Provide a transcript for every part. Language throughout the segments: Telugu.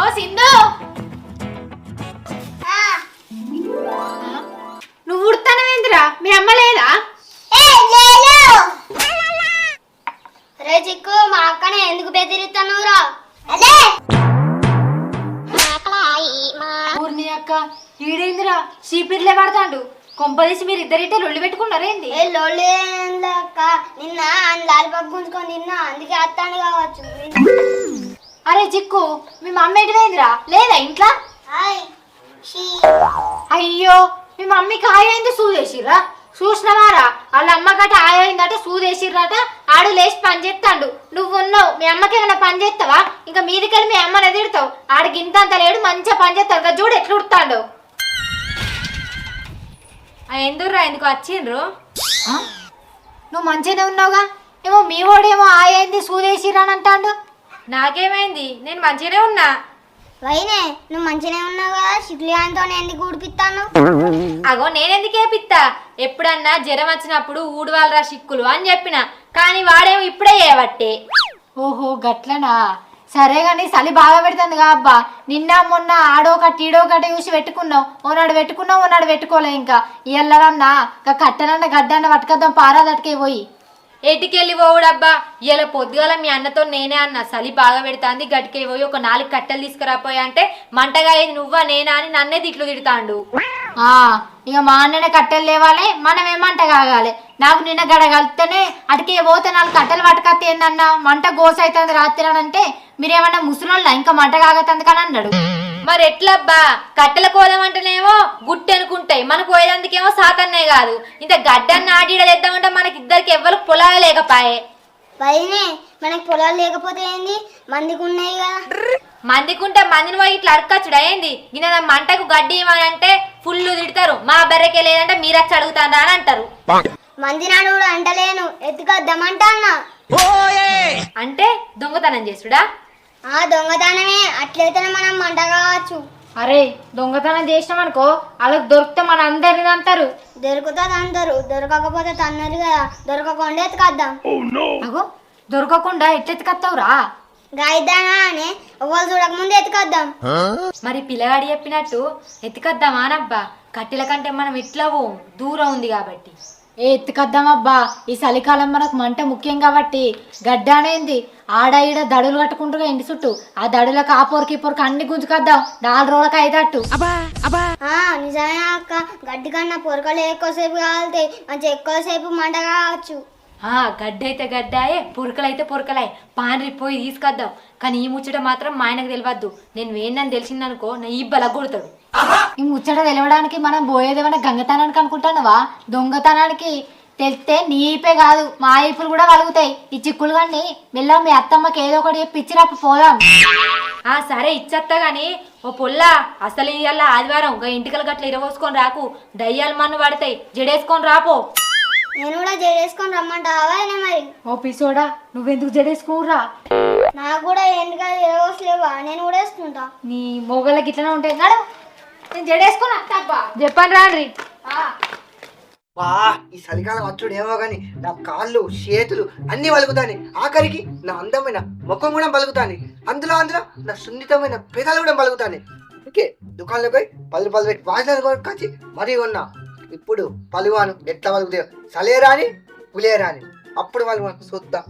ఓ సింధు నువ్వు ఉడతానవేంద్రా మీ అమ్మ లేదా? రే చిక్కు మా అక్కనే ఎందుకు బెదిరిస్తానురా? అదే ఊర్ని అక్క ఈడేందిరా చీపిర్లే పడతాడు. కొంపదీసి మీరు ఇద్దరిటే లొల్లి పెట్టుకున్నారేంది? ఏ లొల్లి అక్క నిన్న లాలిపాప్ గుంజుకొని తిన్నా అందుకే అత్తాను కావచ్చు. అరే చిక్కు మీ మమ్మీ ఎటువేందిరా? లేదా ఇంట్లో? అయ్యో మీ మమ్మీకి ఆయమైంది సూదేసిర్రా? చూసినవారా వాళ్ళ అమ్మకట ఆయమైందట సూదేసిర్రట. ఆడు లేచి పని చేస్తాడు. నువ్వు ఉన్నావు మీ అమ్మకి ఏమైనా పని చేస్తావా? ఇంకా మీదికెళ్ళి మీ అమ్మని ఎదురుతావు. ఆడికి ఇంత అంత లేడు మంచిగా పని చేస్తాడు కదా చూడు ఎట్లా ఉడతాడు. ఎందుకురా ఎందుకు వచ్చిండ్రు? నువ్వు మంచిగానే ఉన్నావుగా. ఏమో మీ వాడేమో ఆయమైంది సూదేసిర్రా అని అంటాడు. నాకేమైంది? నేను మంచిగానే ఉన్నా. వైనే నువ్వు మంచిగానే ఉన్నావు కదా, శిఖిలితో ఎందుకు ఊడిపిస్తాను? అగో నేనెందుకు ఏపిత్తా? ఎప్పుడన్నా జ్వరం వచ్చినప్పుడు ఊడవాలరా సిక్కులు అని చెప్పిన, కానీ వాడేమో ఇప్పుడే ఏవట్టే. ఓహో గట్లనా? సరే గాని చలి బాగా పెడుతుందిగా అబ్బా. నిన్న మొన్న ఆడోకటి ఈడోకటి చూసి పెట్టుకున్నావు. ఓనాడు పెట్టుకున్నావు ఓనాడు పెట్టుకోలే. ఇంకా ఇయ్యల్లరన్నా కట్టనన్న గడ్డన్న పట్టుకొద్దాం పారాదట్టుకే పోయి. ఎటుకెళ్ళి పోవుడబ్బా, ఇలా పొద్దుగాల మీ అన్నతో నేనే అన్న చలి బాగా పెడతాంది గట్టికే పోయి ఒక 4 కట్టెలు తీసుకురాపోయా అంటే మంటగా అయింది నువ్వా నేనా అని నన్నే తిట్లు తిడతాండు. ఇక మా అన్ననే కట్టెలు లేవాలి మనం ఏమంట కాగాలి. నాకు నిన్న గడ కలిస్తేనే అటుకే పోతే 4 కట్టెలు పట్టుకొస్తే ఏందన్నా మంట గోస అవుతుంది రాత్రి అని అంటే మీరేమన్నా ముసలోళ్ళ ఇంకా మంట కాగతుంది కానీ అన్నాడు. మరి ఎట్లబ్బా కట్టెల కోదామంటేనేమో గుట్టి అనుకుంటాయి, మనకు పోయేందుకేమో సాతన్నే కాదు. ఇంత గడ్డన్న ఆడిడ తెద్దామంటే మనకి ఇద్దరికి ఎవ్వరికి పొలాలు లేకపాయే. వైనే మనకి పొలాలు లేకపోతే ఏంది, మందికి ఉన్నాయి కదా. మందికుంటే మందిని పోయి ఇట్లా అడగచ్చుడా ఏంది? గిన్నె మంటకు గడ్డి ఇవ్వని అంటే ఫుల్ తిడతారు. మా బర్రెకే లేదంటే మీరచ్చి అడుగుతారా అని అంటారు. మంది నాడు అంటలేను ఎత్తుకొద్దామంటా అన్నా. అంటే దొంగతనం చేసుడా? దొంగతనమే. అట్లయితేనే మనం మంట కావచ్చు. అరే దొంగతనం చేసినాం అనుకో వాళ్ళకి దొరికితే మన అందరిని అంటారు. దొరుకుతుంది అందరు, దొరకకపోతే తన్నారు కదా. దొరకకుండా ఎత్తుకొద్దాం. అగో దొరకకుండా ఎట్లెత్తుకొస్తావురా? గాయదానా అని ఎవరు చూడకముందు ఎత్తుకొద్దాం. మరి పిల్లగాడి చెప్పినట్టు ఎత్తుకొద్దామా అనబ్బా. కట్టెల కంటే మనం ఎట్లా పోం, దూరం ఉంది కాబట్టి. ఎత్తుకొద్దామబ్బా. ఈ చలికాలం మనకు మంట ముఖ్యం కాబట్టి గడ్డ అనేది ఆడ ఈడ దడులు కట్టుకుంటుగా ఇంటి చుట్టూ ఆ దడులకు ఆ పొరికి పొరికి అన్ని గుంజుకొద్దాం 4 రోజులకు అయ్యేటట్టు. నిజమే అక్క, గడ్డి కన్నా పొరకలు ఎక్కువసేపు కాలుతాయి, మంచి ఎక్కువసేపు మంట కావచ్చు. గడ్డ అయితే గడ్డాయే, పొరకలైతే పొరకలాయే. పాన్రి పోయి తీసుకొద్దాం. కానీ ఈ ముచ్చట మాత్రం మా ఆయనకు తెలియద్దు. నేను వేణని తెలిసిందనుకో నా ఈ బలగొడతాడు. ఈ ముచ్చట తెలవడానికి మనం పోయేదేమన్నా గంగతనానికి అనుకుంటున్నావా? దొంగతనానికి తెలిస్తే నీపే కాదు మా ఈపులు కూడా వలుగుతాయి. ఈ చిక్కులు కానీ మెల్ల మీ అత్తమ్మకి ఏదో ఒకటి పిచ్చిరాపు పోదాం. సరే ఇచ్చత్తా గాని ఓ పొల్లా అసలు ఇవాళ ఆదివారం ఇంటికల గట్ల ఇరవోసుకొని రాకు, దయ్యాలు మన్ను పడతాయి. జడేసుకొని రాపో. నేను కూడా జడేసుకొని రమ్మంటావా? మరి ఓ పిసోడా నువ్వెందుకు జడేసుకురా? నాకు కూడా ఎందుకు ఇరవోసలేవా, నేను కూడా వేసుకుంటా. నీ మొగళ్ళకి ఇట్లనే ఉంటాయి నాడు. నేను జడేసుకున్నా చెప్పండి రాండ్రి. ఈ చలికాలం వచ్చుడు ఏమో గాని నా కాళ్ళు చేతులు అన్ని వలుగుతాని, ఆఖరికి నా అందమైన ముఖం కూడా పలుకుతాని, అందులో నా సున్నితమైన పెదాలు కూడా పలుకుతాని. ఓకే దుకాణంలోకి పోయి 10 రూపాయలు పెట్టి వాసన కాచి మరీ ఉన్నా. ఇప్పుడు పలువాను ఎట్లా వలుగుతాయో, చలేరాని పులేరాని అప్పుడు వాళ్ళు మనకు చూద్దాం.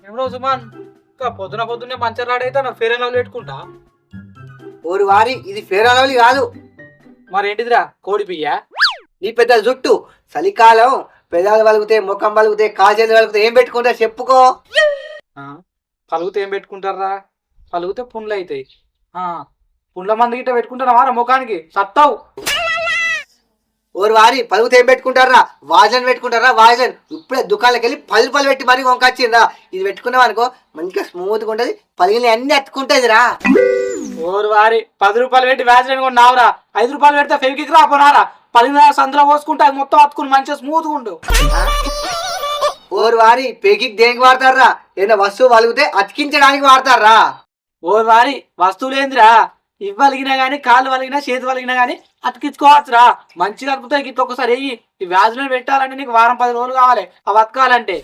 ఏమో సుమాన్ పొద్దున్నే మంచిగా రాడైతే నా ఫేర్ అండ్ లవ్లీ పెట్టుకుంటా. ఓరి వారి ఇది ఫేర్ అండ్ లవ్లీ కాదు మరేంటిదిరా? కోడి పియ్యా? నీ పెద్ద జుట్టు చలికాలం పెదాలు వలుగుతాయి, ముఖం వలుగుతాయి, కాజేలు వలుగుతాయి. ఏం పెట్టుకుంటా చెప్పుకో. పలుగుతే ఏం పెట్టుకుంటారా? పలుగుతే పుండ్లు అవుతాయి. పుండ్ల మంది గిట్ట పెట్టుకుంటారా ముఖానికి? సత్తావు. ఓరు వారి పలుగుతే ఏం పెట్టుకుంటారా? వాజన్ పెట్టుకుంటారా? వాజన్ ఇప్పుడే దుకాణంలోకి వెళ్ళి 10 రూపాయలు పెట్టి మరీ వంకొచ్చిందా. ఇది పెట్టుకున్నావు అనుకో మంచిగా స్మూత్గా ఉంటుంది, పలిగిన అన్ని అతుక్కుంటుంది రా. ఓరు వారి 10 రూపాయలు పెట్టి వ్యాజిన్ కొన్నావురా, 5 రూపాయలు పెడితే ఫెవికిక్ రాపోనారా? పలిగిన సందులో పోసుకుంటే అది మొత్తం అతుకుని మంచిగా స్మూత్గా ఉండు. ఓరు వారి ఫెవికిక్ దేనికి వాడతారా? ఏదైనా వస్తువు వలిగితే అతికించడానికి వాడతారా? ఓరు వారి వస్తువులు ఏందిరా? ఇవి వలిగినా గానీ కాళ్ళు వలిగినా చేతి వలిగినా గానీ అతికించుకోవచ్చురా. మంచిగా అతుకుతాయి. ఇట్లా ఒకసారి వెయ్యి. ఈ వ్యాధులను పెట్టాలంటే నీకు వారం 10 రోజులు కావాలి అవి అతకాలంటే.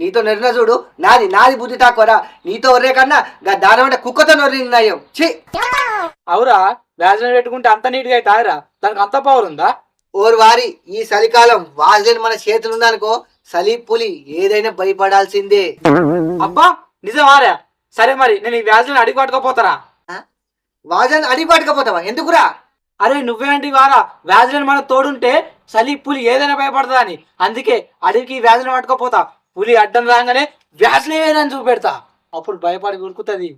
నీతో నెరిన చూడు, నాది బుద్ధి తక్కువరా. నీతో ఒర్రే కన్నా దానం అంటే కుక్కతో నొర్రినాయం. ఛీ అవురా, వ్యాధులను పెట్టుకుంటే అంత నీట్గా అయితే ఆగరా? దానికి అంత పవర్ ఉందా? ఓరు వారి ఈ చలికాలం వాజన్ మన చేతులు ఉందనుకో, చలి పులి ఏదైనా భయపడాల్సిందే. అబ్బా నిజమారా? సరే మరి నేను ఈ వ్యాధులను అడిగి పట్టుకోపోతారా? వాజన్ అడిగి పట్టుకపోతావా? ఎందుకురా? అరే నువ్వేంటి వారా, వ్యాధులను మన తోడుంటే చలి పులి ఏదైనా భయపడతా అని. అందుకే అడవికి వ్యాధులను పట్టుకోపోతా. పులి అడ్డం రాగానే వ్యాధులేనని చూపెడతా, అప్పుడు భయపడి ఉరుకుతుంది.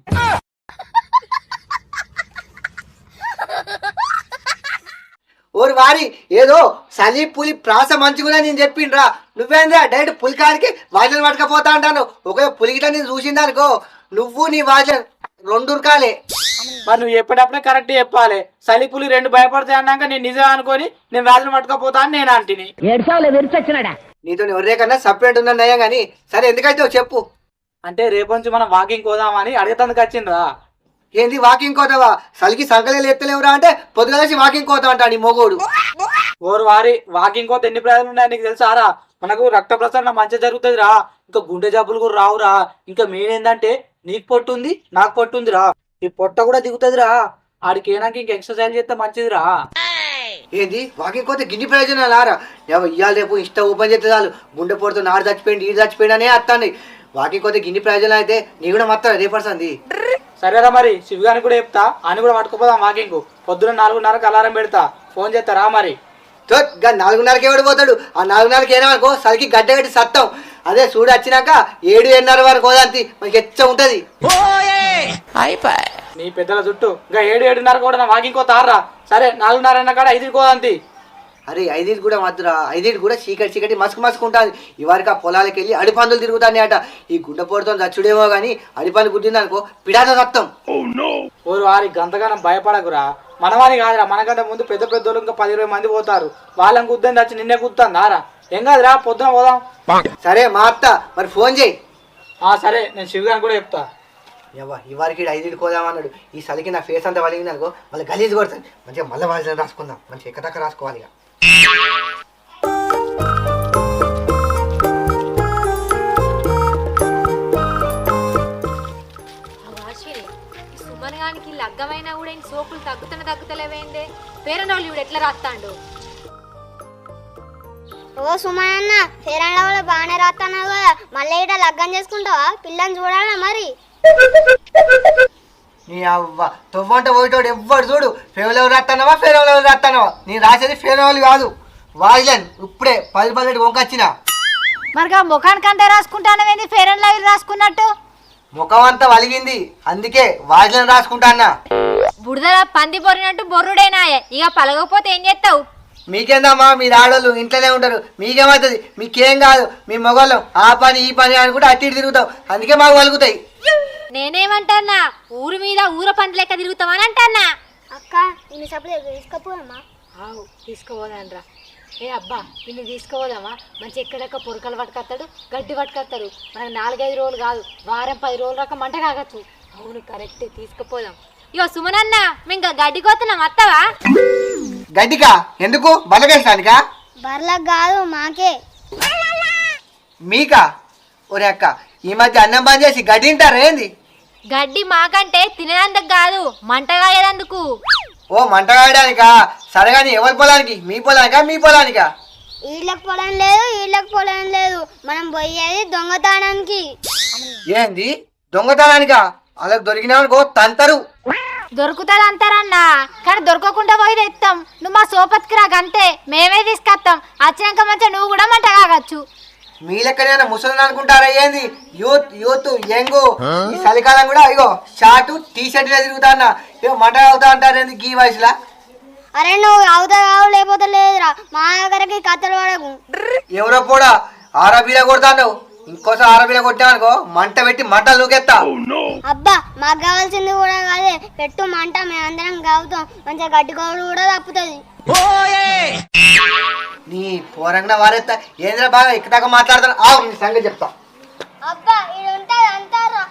ఓరు వారి ఏదో చలి పులి ప్రాస మంచిగా నేను చెప్పిండ్రా. నువ్వేంద్రా డైరెక్ట్ పులికాడికి వాజన్ పట్టుకపోతా అంటాను. ఒకవేళ పులిగిట నేను చూసిందనుకో, నువ్వు నీ వాజన్ 2 ఉరకాలే. మరి నువ్వు చెప్పేటప్పుడే కరెక్ట్ చెప్పాలి. చలి పులి 2 భయపడతాయి అన్నాక నేను నిజం అనుకొని నేను వ్యాధులు పట్టుకపోతా అని నేను అంటిని. నీతో ఎవరే కన్నా సపరేట్ ఉందని నయ్యా గానీ, సరే ఎందుకైతే చెప్పు. అంటే రేపు నుంచి మనం వాకింగ్ పోదామని అడిగేందుకు వచ్చిండ్రా. ఏంది వాకింగ్ కోతావా? చలికి సంకలేలు ఎత్తలేవురా అంటే పొద్దుగలేసి వాకింగ్ కోతా అంటా నీ మొగోడు. ఓరు వారి వాకింగ్ కోత ఎన్ని ప్రయోజనాలు ఉన్నాయో నీకు తెలుసారా? మనకు రక్త ప్రసరణ మంచిగా జరుగుతుంది రా. ఇంకా గుండె జబ్బులు కూడా రావురా. ఇంకా మెయిన్ ఏంటంటే నీకు పొట్టు ఉంది, నాకు పొట్టు ఉందిరా. ఈ పొట్ట కూడా దిగుతుందిరా. ఆడికి ఏనాక ఇంక ఎక్సర్సైజ్ చేస్తే మంచిదిరా. ఏంది వాకింగ్ కోతే గిన్ని ప్రయోజనాలు ఆరా? ఇవాళ రేపు ఇష్ట ఓపెన్ చేస్తే చాలు గుండె పొడితో నాడు చచ్చిపోయింది, ఈడు చచ్చిపోయింది అనే వస్తాండి. వాకింగ్ కోతే గిన్ని ప్రయోజనాలు అయితే నీ కూడా మొత్తం రేపడుతుంది. సరేరా మరి శివగాని కూడా చెప్తా, అని కూడా పట్టుకుపోదాం వాకింగ్. పొద్దున 4:30కి అలారం పెడతా, ఫోన్ చేస్తారా మరి? 4:30కి ఎవడు పోతాడు? ఆ 4:30కి ఏమనుకో చలికి గడ్డ కట్టి సత్తాం. అదే చూడు వచ్చినాక 7:30 వరకు పోదాంతి, మనకి ఎచ్చ ఉంటది. నీ పెద్దల చుట్టూ ఇంకా 7:30 కూడా నా వాకింగ్ కోతారా. సరే 4:30 అన్న కాడ 5కి పోదాంతి. అరే 5 కూడా మద్దురా, 5 కూడా చీకటి మసుకు ఉంటుంది. ఇవరికి ఆ పొలాలకి వెళ్ళి అడిపందులు తిరుగుతాయి అట. ఈ గుండె పొడితో చచ్చుడేమో గానీ అడిపందు గుద్దిందనుకో పిడాతో సత్తం. ఓరు వారి గంతగానం భయపడకురా. మనవాని కాదురా, మనకంటే ముందు పెద్ద పెద్దోళ్ళు ఇంకా 10-20 మంది పోతారు. వాళ్ళని గుద్దని వచ్చి నిన్నే గుద్దాను రా. ఏం కాదురా, పొద్దున పోదాం. సరే మా అత్త మరి ఫోన్ చేయి. సరే నేను శివగాని కూడా చెప్తా. ఇవరికి 5 కోదామన్నాడు. ఈ చలికి నా ఫేస్ అంతా వలిగింది అనుకో, మళ్ళీ గలీజ్ కొడుతుంది. మంచిగా మళ్ళీ వాళ్ళు రాసుకుందాం, మంచిగా ఎక్కడక్క రాసుకోవాలి. సుమన్ గానికి లగ్గమైనా కూడా ఇంక సోకులు తగ్గుతలేవేందే? పేరెంట్ ఇప్పుడు ఎట్లా రాస్తాడు? ఓ సుమన్, ఫేరన్ లవ్లో బాగానే రాస్తున్నావు కదా, మళ్ళీ ఇట లగ్గం చేసుకుంటావా? పిల్లని చూడాలా మరి? నీ అవ్వ తొవ్వంట పోయేటోడు ఎవ్వడు చూడు ఫేవర్ ఎవరు రాస్తానవా, ఫేర్ ఎవరు రాస్తానవా? నేను రాసేది ఫేర్ ఎవరు కాదు, వాయిలన్. ఇప్పుడే 10 రూపాయలు వంకొచ్చిన. మరి ముఖానికి అంతా రాసుకుంటానవేంది ఫేర్ అండ్ లవ్లీ రాసుకున్నట్టు? ముఖం అంతా వలిగింది, అందుకే వాయిలన్ రాసుకుంటా అన్న. బుడదల పంది పొరినట్టు బొర్రుడేనాయే. ఇక పలగకపోతే ఏం చేస్తావు? మీకేందమ్మా, మీరు ఆడోళ్ళు ఇంట్లోనే ఉంటారు, మీకేమవుతుంది? మీకేం కాదు, మీ మొగోళ్ళం ఆ పని ఈ పని అనుకుంటే అట్టి ఇటు తిరుగుతాం, అందుకే మాకు వలుగుతాయి. నేనేమంటానా, ఊరి మీద ఊర పంట లెక్క తిరుగుతామని అంటానా. అక్క ఇన్ని సప్లై తీసుకపోదమ్మా. తీసుకోపోదానరా. ఏ అబ్బా ఇన్ని తీసుకోపోదామా? మంచి ఎక్కడెక్క పొరకలు పట్టుకొస్తాడు, గడ్డి పట్టుకొస్తాడు. మనకు 4-5 రోజులు కాదు, వారం 10 రోజుల దాకా మంట కాగచ్చు. అవును కరెక్ట్, తీసుకుపోదాం. ఇగో సుమనన్న, మేము గడ్డి కోతున్నాం, వస్తావా? గడ్డికా? ఎందుకు? బలగేస్తానికా? బర్లకు కాదు మాకే. మీకా? ఒరే అక్క, ఈ మధ్య అన్నం బంద్ చేసి గడ్డి తింటారా ఏంది? గడ్డి మాకంటే తినేందుకు కాదు, మంటగాయేందుకు. ఓ మంట కాయడానికా? సరే కానీ ఎవరి పొలానికి? మీ పొలానికా మీ పొలానికా? వీళ్ళకి పొలం లేదు, వీళ్ళకి పొలం లేదు, మనం పోయేది దొంగతనానికి. ఏంది దొంగతనానికా? అలా దొరికినామనుకో తంతరు. దొరుకుతుంది అంటారన్నా, కానీ దొరకకుండా పోయి తెస్తాం. నువ్వు మా సోపత్కి రాగంతే, మేమే తీసుకొస్తాం. వచ్చినాక మంచిగా నువ్వు కూడా మంట కాగచ్చు. మీ లెక్కనే ముసలి అనుకుంటారా ఏంది? యూత్ యంగ్ ఈ చలికాలం కూడా ఇగో షార్ట్ టీ షర్ట్ తిరుగుతా అన్న, ఇగో మంట అవుతా అంటారు ఏంది ఈ వయసులా? అరే నువ్వు అవుతా కావు లేకపోతే లేదురా, మా దగ్గరకి కథలు పడకు. ఎవరో కూడా ఆరబీల కొడతాను, ఇంకోసారి ఆరబీల కొట్టామనుకో మంట పెట్టి మంటలు నూకెత్తా. అబ్బా మాకు కావాల్సింది కూడా కాదే, పెట్టు మంట, మేమందరం కావుతాం, మంచిగా గడ్డికోవడం కూడా తప్పుతుంది. నీ పోరంగా వారెత్తా ఏంద్రా బాగా ఇక్కడ మాట్లాడతాను. ఆవు నీ సంగతి చెప్తా. అబ్బా ఇది ఉంటుంది అంటారా?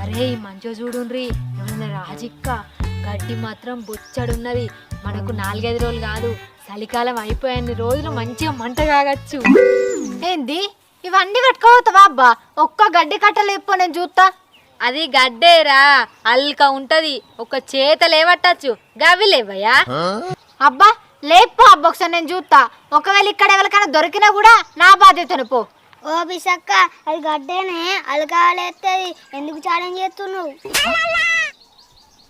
అరే ఈ మంచో చూడుండ్రి ఏమన్నా రాజిక్క గడ్డి మాత్రం బొచ్చడున్నది. మనకు 4-5 రోజులు కాదు, చలికాలం అయిపోయిన రోజులు మంచిగా మంట కాగచ్చు. ఏంది ఇవన్నీ పట్టుకోవతావా అబ్బా? ఒక్క గడ్డి కట్టలు ఎప్పో నేను చూస్తా. అది గడ్డేరా, అల్క ఉంటది, ఒక చేత లేవట్టచ్చు. గవి లేవయ్యా. అబ్బా లేపో అబ్బా, ఒకసారి నేను చూస్తా. ఒకవేళ ఇక్కడ ఎవరికైనా దొరికినా కూడా నా బాధ్యతను పో. ఓ పిసక్క అది గడ్డేనే అలకాలేస్తుంది, ఎందుకు ఛాలెంజ్ చేస్తున్నావు?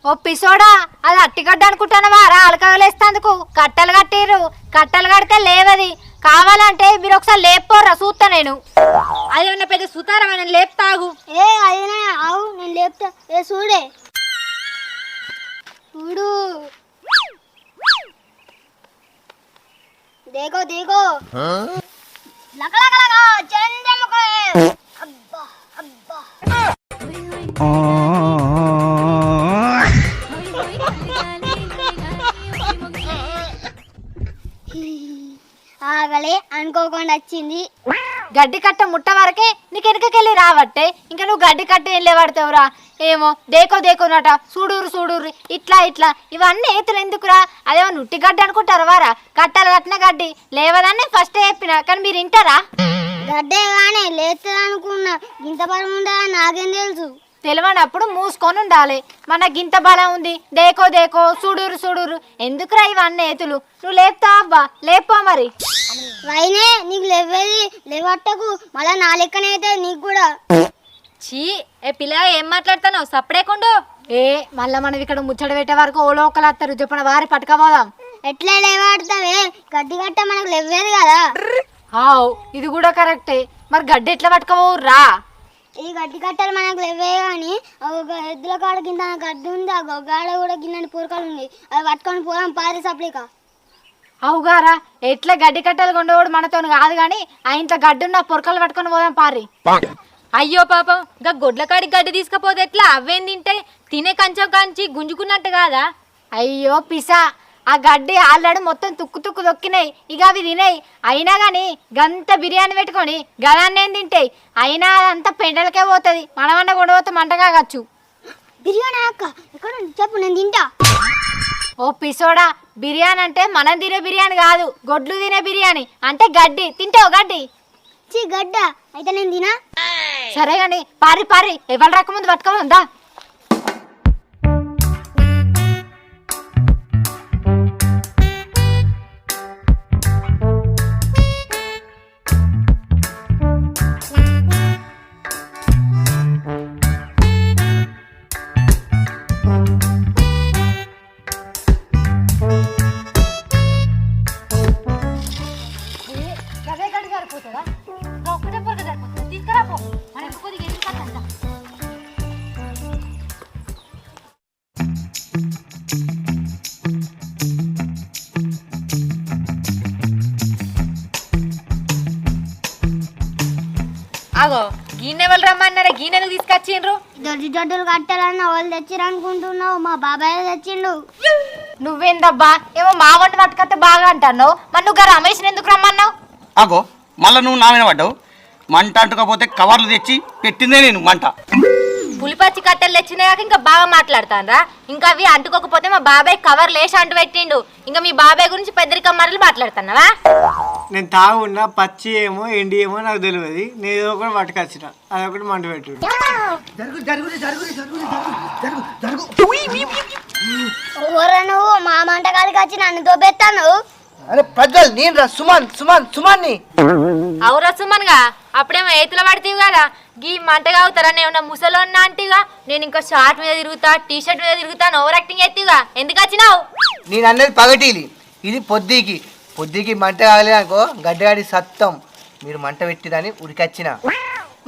ఓ పిసోడా, అది అట్టిగడ్డ అనుకుంటానవా రా? అలకగలేస్తందుకు కట్టలు కట్టిర్రు, కట్టలు కడితే లేవది. కావాలంటే మీరు ఒకసారి లేపోర్రా చూస్తా నేను. అదేమన్నా పెద్ద సుతారమైన లేపుతాగు. ఏ అదేనా అవు, నేను లేపుతా. ఏ చూడే చూడు, దేగో దేగో లకలకలగా చంద్రముఖే. అబ్బా అబ్బా ఆగలే, అనుకోకుండా వచ్చింది. గడ్డి కట్ట ముట్ట వరకే నీకు వెనకకెళ్ళి రావట్టే, ఇంకా నువ్వు గడ్డి కట్ట ఏం లేవాడతావురా? ఏమో దేకో దేకోనట, చూడూరు చూడూరు, ఇట్లా ఇట్లా ఇవన్నీ ఏతులు ఎందుకురా? అదేమో నుట్టి గడ్డి అనుకుంటారు వారా? కట్టలు కట్టిన గడ్డి లేవదని ఫస్ట్ చెప్పిన, కానీ మీరు వింటారా? గడ్డే కానీ లేస్తుంది అనుకున్నా, ఇంత బలం ఉందా నాకేం తెలుసు. తెలియనప్పుడు మూసుకొని ఉండాలి. మన గింత బలం ఉంది, దేకో దేకో చూడూరు చూడూరు, ఎందుకురా ఇవన్నీ ఏతులు? నువ్వు లేపుతావా అబ్బా? లేపో మరి. వైనే నీకు లేవేది లేవట్టకు, మళ్ళా నా లెక్కనైతే నీకు కూడా. చీ, ఏ పిల్ల ఏం మాట్లాడుతున్నావు? సప్పుడేకుండు. ఏ మళ్ళా మనం ఇక్కడ ముచ్చట పెట్టే వరకు ఓలో ఒకరు వస్తారు, చెప్పిన వారి పట్టుకపోదాం. ఎట్లా లేవాడతావే? గడ్డి గట్ట మనకు లేవేది కదా. ఆవ్ ఇది కూడా కరెక్టే, మరి గడ్డి ఎట్లా పట్టుకోవురా? ఈ గడ్డి కట్టలు మనకు లేవే కానీ ఒక ఎద్దుల కాడ కింద గడ్డి ఉంది, ఆ గొగ్గాడ కూడా గిన్నెని పూరకాలు ఉంది, అది పట్టుకొని పోదాం పారి సప్లిక. అవుగారా, ఎట్లా గడ్డి కట్టలు కొండవాడు మనతో కాదు కానీ ఇంత గడ్డున్న పొరకలు పట్టుకొని పోదాం పారి. అయ్యో పాపం, ఇంకా గొడ్ల కాడికి గడ్డి తీసుకపోతే ఎట్లా? అవేం తింటాయి? తినే కంచం కాంచి గుంజుకున్నట్టు కాదా? అయ్యో పిసా, ఆ గడ్డి ఆల్రెడీ మొత్తం తుక్కు తుక్కు దొక్కినాయి, ఇక అవి తినాయి. అయినా కానీ గంత బిర్యానీ పెట్టుకొని గదాన్ని ఏం తింటాయి? అయినా అదంతా పెండలకే పోతుంది, మనమన్నా కొండపోతే మంట కాగచ్చు. బిర్యానీ అక్క ఎక్కడ చెప్పు, నేను తింటా. ఓ పిసోడా, బిర్యానీ అంటే మనం తినే బిర్యానీ కాదు, గొడ్లు తినే బిర్యానీ. అంటే గడ్డి తింటావు గడ్డి? చీ గడ్డ అయితే నేను తినా. సరే గాని పారి పారి, ఎవరు రాకముందు పట్టుకోమందా? అగో గిన్నె వాళ్ళు రమ్మన్నారా? గిన్నెను తీసుకొచ్చిండ్రు. దొడ్డు దొడ్డులు కట్టాలన్న వాళ్ళు తెచ్చిరు అనుకుంటున్నావు, మా బాబాయ్ తెచ్చిండు. నువ్వేందబ్బా ఏమో మా వంట పట్టుకొస్తే బాగా అంటాను, మరి నువ్వు రమేష్ని ఎందుకు రమ్మన్నావు? అగో మళ్ళీ నువ్వు నా మీద పడ్డావు. మంట అంటుకపోతే కవర్లు తెచ్చి పెట్టిందే నేను మంట. పులిపచ్చి కట్టెలు తెచ్చినాక ఇంకా బాగా మాట్లాడతానరా? ఇంకా అవి అంటుకోకపోతే మా బాబాయ్ కవర్ లేసి అంటు పెట్టిండు. ఇంకా మీ బాబాయ్ గురించి పెద్దరిక మరలు మాట్లాడుతున్నావా? నేను తాగున్నా పచ్చి ఏమో ఎండి ఏమో నాకు తెలియదు, నేను ఏదో ఒకటి పట్టుకొచ్చిన, అదొకటి మంట పెట్టు. ఓరా నువ్వు మా మంట కాడికి వచ్చి నన్ను దోబెత్తాను. అరే ప్రజ్వల్, నేను రా సుమన్ సుమన్ సుమాన్ని. అవురా సుమన్గా, అప్పుడేమో ఏతుల పడితేవి కదా, గీ మంట కావుతారా? నేను ముసలోన్నా అంటిగా, నేను ఇంకా షార్ట్ మీద తిరుగుతా, టీ షర్ట్ మీద తిరుగుతాను, ఓవర్ యాక్టింగ్ ఎత్తిగా. ఎందుకు వచ్చినావు? నేను అన్నది పగటిలి, ఇది పొద్దుకి. పొద్దుకి మంట కాగలేదు అనుకో, గడ్డగాడి సత్తం. మీరు మంట పెట్టిదని ఉడికొచ్చిన.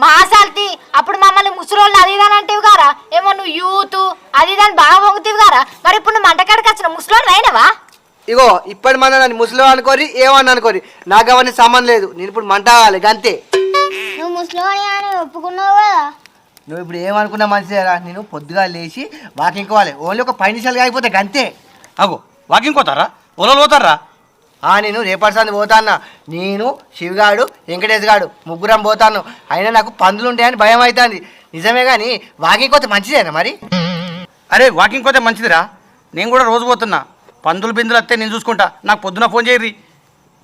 మా సాల్తి అప్పుడు మమ్మల్ని ముసలోళ్ళు అది ఇదని అంటేవి గారా, ఏమో నువ్వు యూత్ అది ఇదని బాగా పొంగుతీవి గారా, మరి ఇప్పుడు నువ్వు మంటకాడికి వచ్చిన ముసలోళ్ళు అయినవా? ఇగో ఇప్పటి మన నన్ను ముసలి అనుకోరి ఏమన్నా అనుకోరి, నాకు అవన్నీ సంబంధం లేదు. నేను ఇప్పుడు మంట కావాలి గంతే. నువ్వు ముసలోని అని ఒప్పుకున్నావు కదా. నువ్వు ఇప్పుడు ఏమనుకున్నా మంచిదేరా, నేను పొద్దుగా లేచి వాకింగ్ పోవాలి, ఓన్లీ ఒక 5 నిమిషాలు అయిపోతే గంతే. అగో వాకింగ్ పోతారా? ఒలలు పోతారా? నేను రేపటి సంది పోతాన్నా. నేను శివగాడు వెంకటేష్ గాడు ముగ్గురం పోతాను. అయినా నాకు పందులు ఉంటాయని భయం అవుతుంది. నిజమే కానీ వాకింగ్ పోతే మంచిదేనా మరి? అరే వాకింగ్ పోతే మంచిదిరా, నేను కూడా రోజు పోతున్నా. పందులు బిందులు వస్తే నేను చూసుకుంటా, నాకు పొద్దున ఫోన్ చేయర్రి.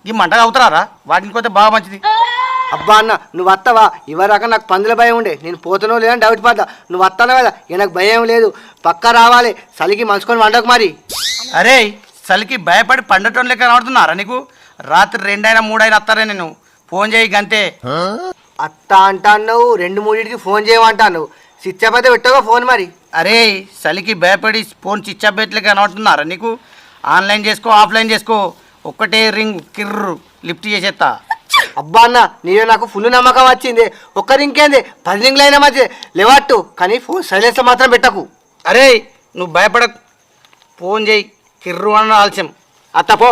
ఈ మంటగా అవుతారా? వాకింగ్ పోతే బాగా మంచిది. అబ్బా అన్న నువ్వు వస్తావా? ఇవరాక నాకు పందుల భయం ఉండే, నేను పోతానో లేదని డౌట్ పడ్డా. నువ్వు వస్తాను కదా, ఇక నాకు భయం లేదు. పక్కా రావాలి, చలికి మలుచుకొని వండకు మరి. అరే చలికి భయపడి పండటం లెక్క కనబడుతున్నారా నీకు? రాత్రి 2 అయినా 3 అయినా వస్తారే, నేను ఫోన్ చేయి గంతే. అత్త అంటావు, 2-3కి ఫోన్ చేయమంటాను. స్విచ్ ఆఫ్ అయితే పెట్టావా ఫోన్ మరి? అరే చలికి భయపడి ఫోన్ స్విచ్ ఆఫ్ పెట్టలేక కనబడుతున్నారా నీకు? ఆన్లైన్ చేసుకో, ఆఫ్లైన్ చేసుకో, ఒక్కటే రింగ్ కిర్రు లిఫ్ట్ చేసేస్తా. అబ్బా అన్న నీవే నాకు ఫుల్ నమ్మకం వచ్చింది. ఒక్క రింకేంది 10 రింగ్లు అయినా మంచి లేవట్టు, కానీ ఫోన్ సైలెన్స్ మాత్రం పెట్టకు. అరే నువ్వు భయపడ, ఫోన్ చేయి కిర్రు అన్న ఆలస్యం. అత్తపో.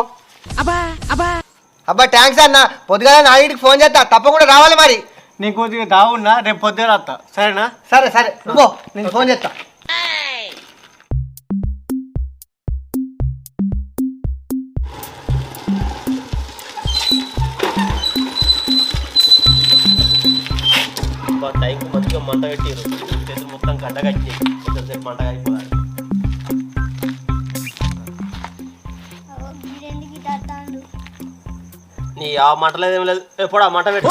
అబ్బా థ్యాంక్స్ అన్న, పొద్దుగా నా ఇంటికి ఫోన్ చేస్తా, తప్పకుండా రావాలి మరి. నీకు కొద్దిగా దావున్నా, రేపు పొద్దున వస్తా, సరేనా? సరే సరే నువ్వు నేను ఫోన్ చేస్తా. టైంకి మంచిగా మంట కట్టారు, చేతులు మొత్తం గడ్డగట్టి కొంచెంసేపు మంట అయిపోవాలి. నీ ఆ మంటలేదు ఏం లేదు, ఎప్పుడు ఆ మంట పెట్టు.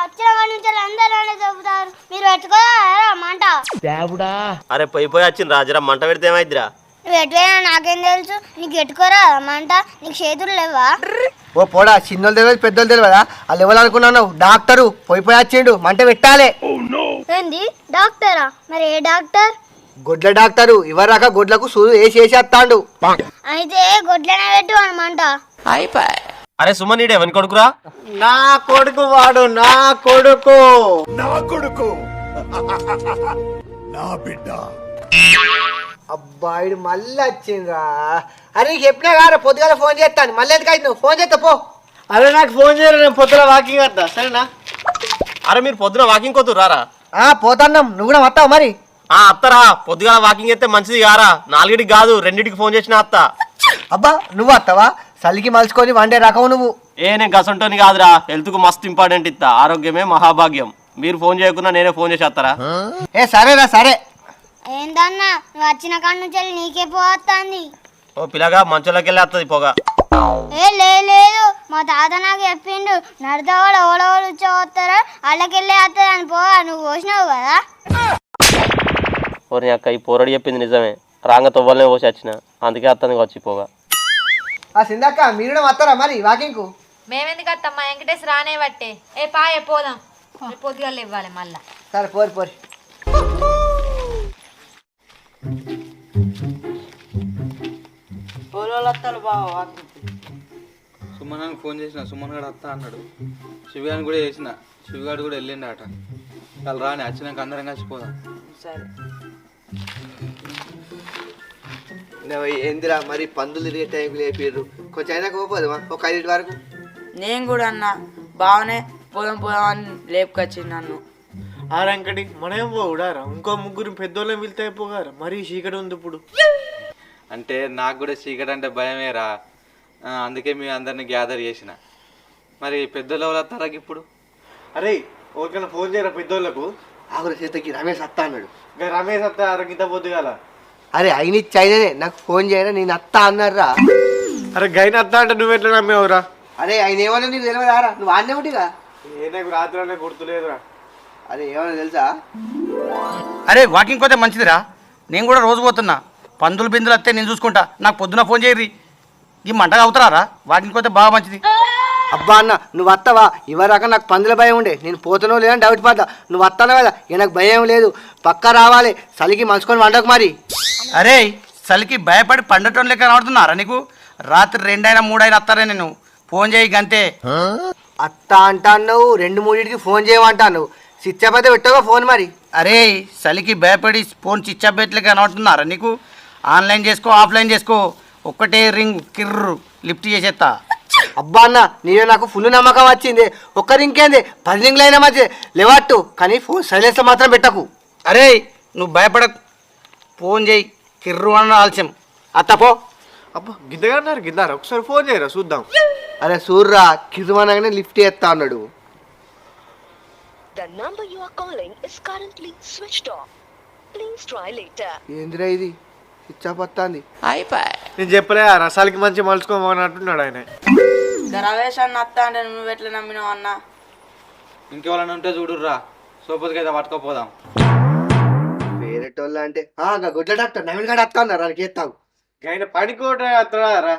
వచ్చిన వాడి నుంచి అందరూ చెబుతారు, మీరు పెట్టుకోరా మంట. అరే పోయి వచ్చింది రాజరా, మంట పెడితే ఏమైద్దిరా? నువ్వు ఎటువైనా నాకేం తెలుసు, నీకు ఎట్టుకోరా మంట, నీకు చేతులు లేవా? ఓ పోడా, చిన్నోళ్ళు తెలియదు పెద్దోళ్ళు తెలియదా? వాళ్ళు ఎవరు అనుకున్నావు? డాక్టరు పోయి వచ్చిండు, మంట పెట్టాలి. ఏంది డాక్టరా? మరి ఏ డాక్టర్? గొడ్ల డాక్టరు, ఇవరాక గొడ్లకు సూదు వేసేస్తాడు. అయితే గొడ్లనే పెట్టు అని మంట. అరే సుమన్ నీడే ఎవరి కొడుకురా? నా కొడుకు వాడు, నా కొడుకు. అబ్బాయిడు మళ్ళీ వచ్చిండ్రా. అరే నీకు చెప్పినా కారా పొద్దుగాల ఫోన్ చేస్తాను, మళ్ళీ ఎందుకు అయితే నువ్వు ఫోన్ చేస్తా పో. అరే నాకు ఫోన్ చేయరు, నేను పొద్దున వాకింగ్ వస్తా, సరేనా? అరే మీరు పొద్దున వాకింగ్ కోతురు రారా? పోతాన్నాం, నువ్వు కూడా వస్తావు మరి? అత్తరా, పొద్దుగాల వాకింగ్ అయితే మంచిది కారా, 4టికి కాదు 2టికి ఫోన్ చేసిన అత్త. అబ్బా నువ్వు వస్తావా? చలికి మలుచుకొని వండే రకం నువ్వు. నేను గసంటోని కాదురా, హెల్త్కు మస్తు ఇంపార్టెంట్ ఇస్తా, ఆరోగ్యమే మహాభాగ్యం. మీరు ఫోన్ చేయకుండా నేనే ఫోన్ చేసి వస్తారా? సరేరా సరే. ఏందన్నా నువ్వు వచ్చిన కాడి నుంచి నీకే పోతుంది. ఓ పిల్లగా మంచులోకి వెళ్ళి వస్తుంది పొగ. లేదు, మా తాత నాకు చెప్పిండు, నడతవాడు ఓడవాడు వచ్చేస్తారా వాళ్ళకెళ్ళి వస్తుంది అని పోగా, నువ్వు పోసినావు కదా. ఓరి అక్క, ఈ పోరడి చెప్పింది నిజమే, రాంగ తొవ్వలనే పోసి వచ్చిన, అందుకే వస్తుంది వచ్చి పోగా. సిందక్క మీరు కూడా వస్తారా మరి వాకింగ్ కు? మేమెందుకు అత్తమ్మా, వెంకటేష్ రానే బట్టే. పాయే పోదాం, పొద్దుగా ఇవ్వాలి మళ్ళా. సరే పోరి పోరి. సుమన్ ఫోన్ చేసిన, సుమన్ గడు వస్తా అన్నాడు. శివగాని కూడా చేసిన, శివగాడు కూడా వెళ్ళిండట. వాళ్ళు రాని, వచ్చినాక అందరం కలిసిపోదాం. సరే ఏందిరా మరి పందులు తిరిగే టైంకి లేపారు, కొంచెం అయినా పోపోదమ్మా ఒక 5 వరకు. నేను కూడా అన్నా బాగానే పోదాం అని లేపుకొచ్చింది నన్ను. ఆ రంకటి మనమేం పోడారా, ఇంకో ముగ్గురు పెద్దోళ్ళని వెళ్తే అయిపోగారా, మరీ చీకటి ఉంది ఇప్పుడు. అంటే నాకు కూడా చీకటి అంటే భయమేరా, అందుకే మీ అందరిని గ్యాదర్ చేసిన. మరి పెద్దోళ్ళు ఎవరు వస్తారా ఇప్పుడు? అరే ఓకేనా ఫోన్ చేయరా పెద్దోళ్ళకు. ఆగుర చేతకి రమేష్ వస్తా అన్నాడు. ఇంకా రమేష్ వస్తా అరగిత పొద్దుగాల. అరే అయిన చైననే నాకు ఫోన్ చేయరా, నేను అత్తా అన్నారా. అరే గైన వస్తా అంటే నువ్వు ఎట్లా నమ్మేవురా? అరే ఆయన ఏమన్నా నీకు తెలియదారా? నువ్వు ఆడనే ఉంటిగా. నాకు రాత్రి గుర్తులేదురా. అరే ఏమన్నా తెలుసా? అరే వాకింగ్ పోతే మంచిదిరా, నేను కూడా రోజు పోతున్నా. పందులు బిందులు వస్తే నేను చూసుకుంటా, నాకు పొద్దున ఫోన్ చేయర్రి. ఈ మంటగా అవుతారా? వాకింగ్ పోతే బాగా మంచిది. అబ్బా అన్న నువ్వు వస్తావా? ఇవరాక నాకు పందుల భయం ఉండే, నేను పోతానో లేదని డౌట్ పడ్డా. నువ్వు వస్తాను కదా, ఇక నాకు భయం లేదు. పక్కా రావాలి, చలికి మలుచుకొని వండకు మరి. అరే చలికి భయపడి పండటం లెక్క కనబడుతున్నారా నీకు? రాత్రి 2 అయినా 3 అయినా వస్తారే, నేను ఫోన్ చేయి గంతే. అత్త అంటావు, 2-3కి ఫోన్ చేయమంటాను. స్విచ్ ఆఫ్ అయితే పెట్టావా ఫోన్ మరి? అరే చలికి భయపడి ఫోన్ స్విచ్ ఆఫ్ పెట్టలేక కనబడుతున్నారా నీకు? ఆన్లైన్ చేసుకో, ఆఫ్లైన్ చేసుకో, ఒక్కటే రింగ్ కిర్రు లిఫ్ట్ చేసేస్తా. అబ్బా అన్న నీవే నాకు ఫుల్ నమ్మకం వచ్చింది. ఒక్క రింకేంది 10 రింగ్లు అయినా మంచి లేవట్టు, కానీ ఫోన్ సైలెన్స్ మాత్రం పెట్టకు. అరే నువ్వు భయపడ, ఫోన్ చేయి కిర్రు అన్న ఆలస్యం. అత్తపో. అబ్బా గిద్దగారు గిద్దారా, ఒకసారి ఫోన్ చేయరా చూద్దాం. అరే సూర్రా కిరుమనగానే లిఫ్ట్ చేస్తా అన్నాడు. The number you are calling is currently switched off. Please try later. ఏందిరా ఇది ఇచ్చాపత్తాంది. నేను చెప్పలే ఆ రసాలకి మంచి మలుచుకోమన్నట్టున్నాడు ఆయన. రవేష్ అన్న అత్త అంటే నువ్వు ఎట్లా నమ్మినావు అన్న? ఇంకెవరైనా ఉంటే చూడుర్రా, సోపతికి అయితే పట్టుకోపోదాం. వేరేటోళ్ళ అంటే గుడ్ల డాక్టర్ నవీన్ గారు అత్తా ఉన్నారు అని ఎత్తావు. ఆయన పనికోట అత్తడారా?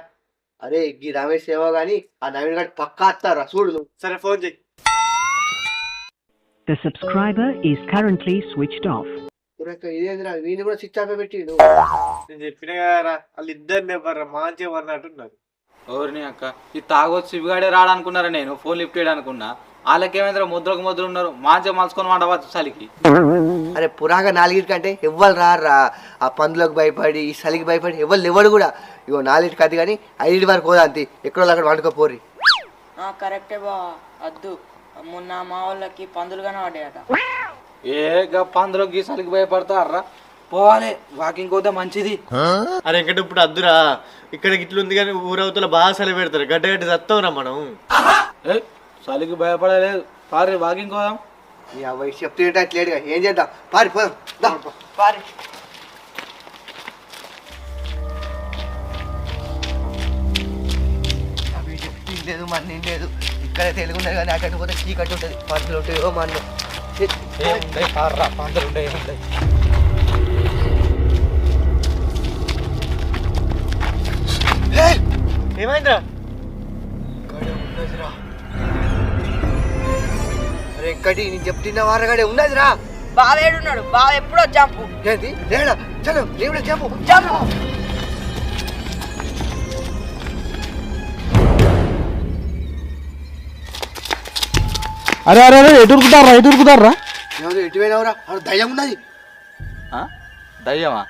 అరే ఈ రమేష్ ఏమో గానీ ఆ నవీన్ గారు పక్కా అత్తారా చూడు నువ్వు. సరే ఫోన్ చెయ్యి. The subscriber is currently switched off. ఇదేంద్రా వీళ్ళు కూడా స్విచ్ ఆఫ్ పెట్టి నేను చెప్పిన కదా వాళ్ళు ఇద్దరిని ఎవర్రా మంచిగా అన్నట్టున్నారు. ఎవరిని అక్క ఈ తాగొచ్చి శివగాడే రాడనుకున్నారా? నేను ఫోన్ లిఫ్ట్ చేయడానుకున్నా. వాళ్ళకేమైందిరా ముద్రకు ముద్ర ఉన్నారు, మంచిగా మలుచుకొని వండవచ్చు చలికి. అరే పురాగా 4 కంటే ఎవ్వరు రారా. ఆ పందులకు భయపడి ఈ చలికి భయపడి ఎవరు ఎవరు కూడా. ఇగో 4 కాదు కానీ 5 వరకు పోదా అంతే. ఎక్కడో అక్కడ వండుకోపోర్రి. కరెక్టే బా అద్దు. మొన్న మా వాళ్ళకి పందులు కనబడ్డాయట. పందులోకి చలికి భయపడతారా? పోవాలి, వాకింగ్ పోతే మంచిది. అరే ఇంకటి ఇప్పుడు అద్దురా, ఇక్కడ ఇట్లుంది కానీ ఊరవతల బాగా చలి పెడతారు. గడ్డ గడ్డి చస్తావురా మనం. చలికి భయపడలేదు, పారి వాకింగ్ పోదాం. నీ ఆ వయసు చెప్తే అట్లేడుగా ఏం చేద్దాం, పారి పోదాం పారి. లేదు మన లేదు ఇక్కడ తెలుగు ఉన్నది కానీ అటు పోతే చీకట్టు ఉంటుంది. పందులు ఉంటాయో మన పందులు ఉంటాయి. ఏమైందిరా? అరే ఎక్కడి నేను చెప్తున్న వారగాడే ఉన్నదిరా. బావేడున్నాడు, బావ ఎప్పుడో జంపు. ఏంటి లేడా? చలో లేవుడా జంపు జంపు. అరే అరే అరే ఎటు ఉరుకుతారా? ఎటు పోయినావురా? దయ్యం ఉన్నది. దయ్యమా?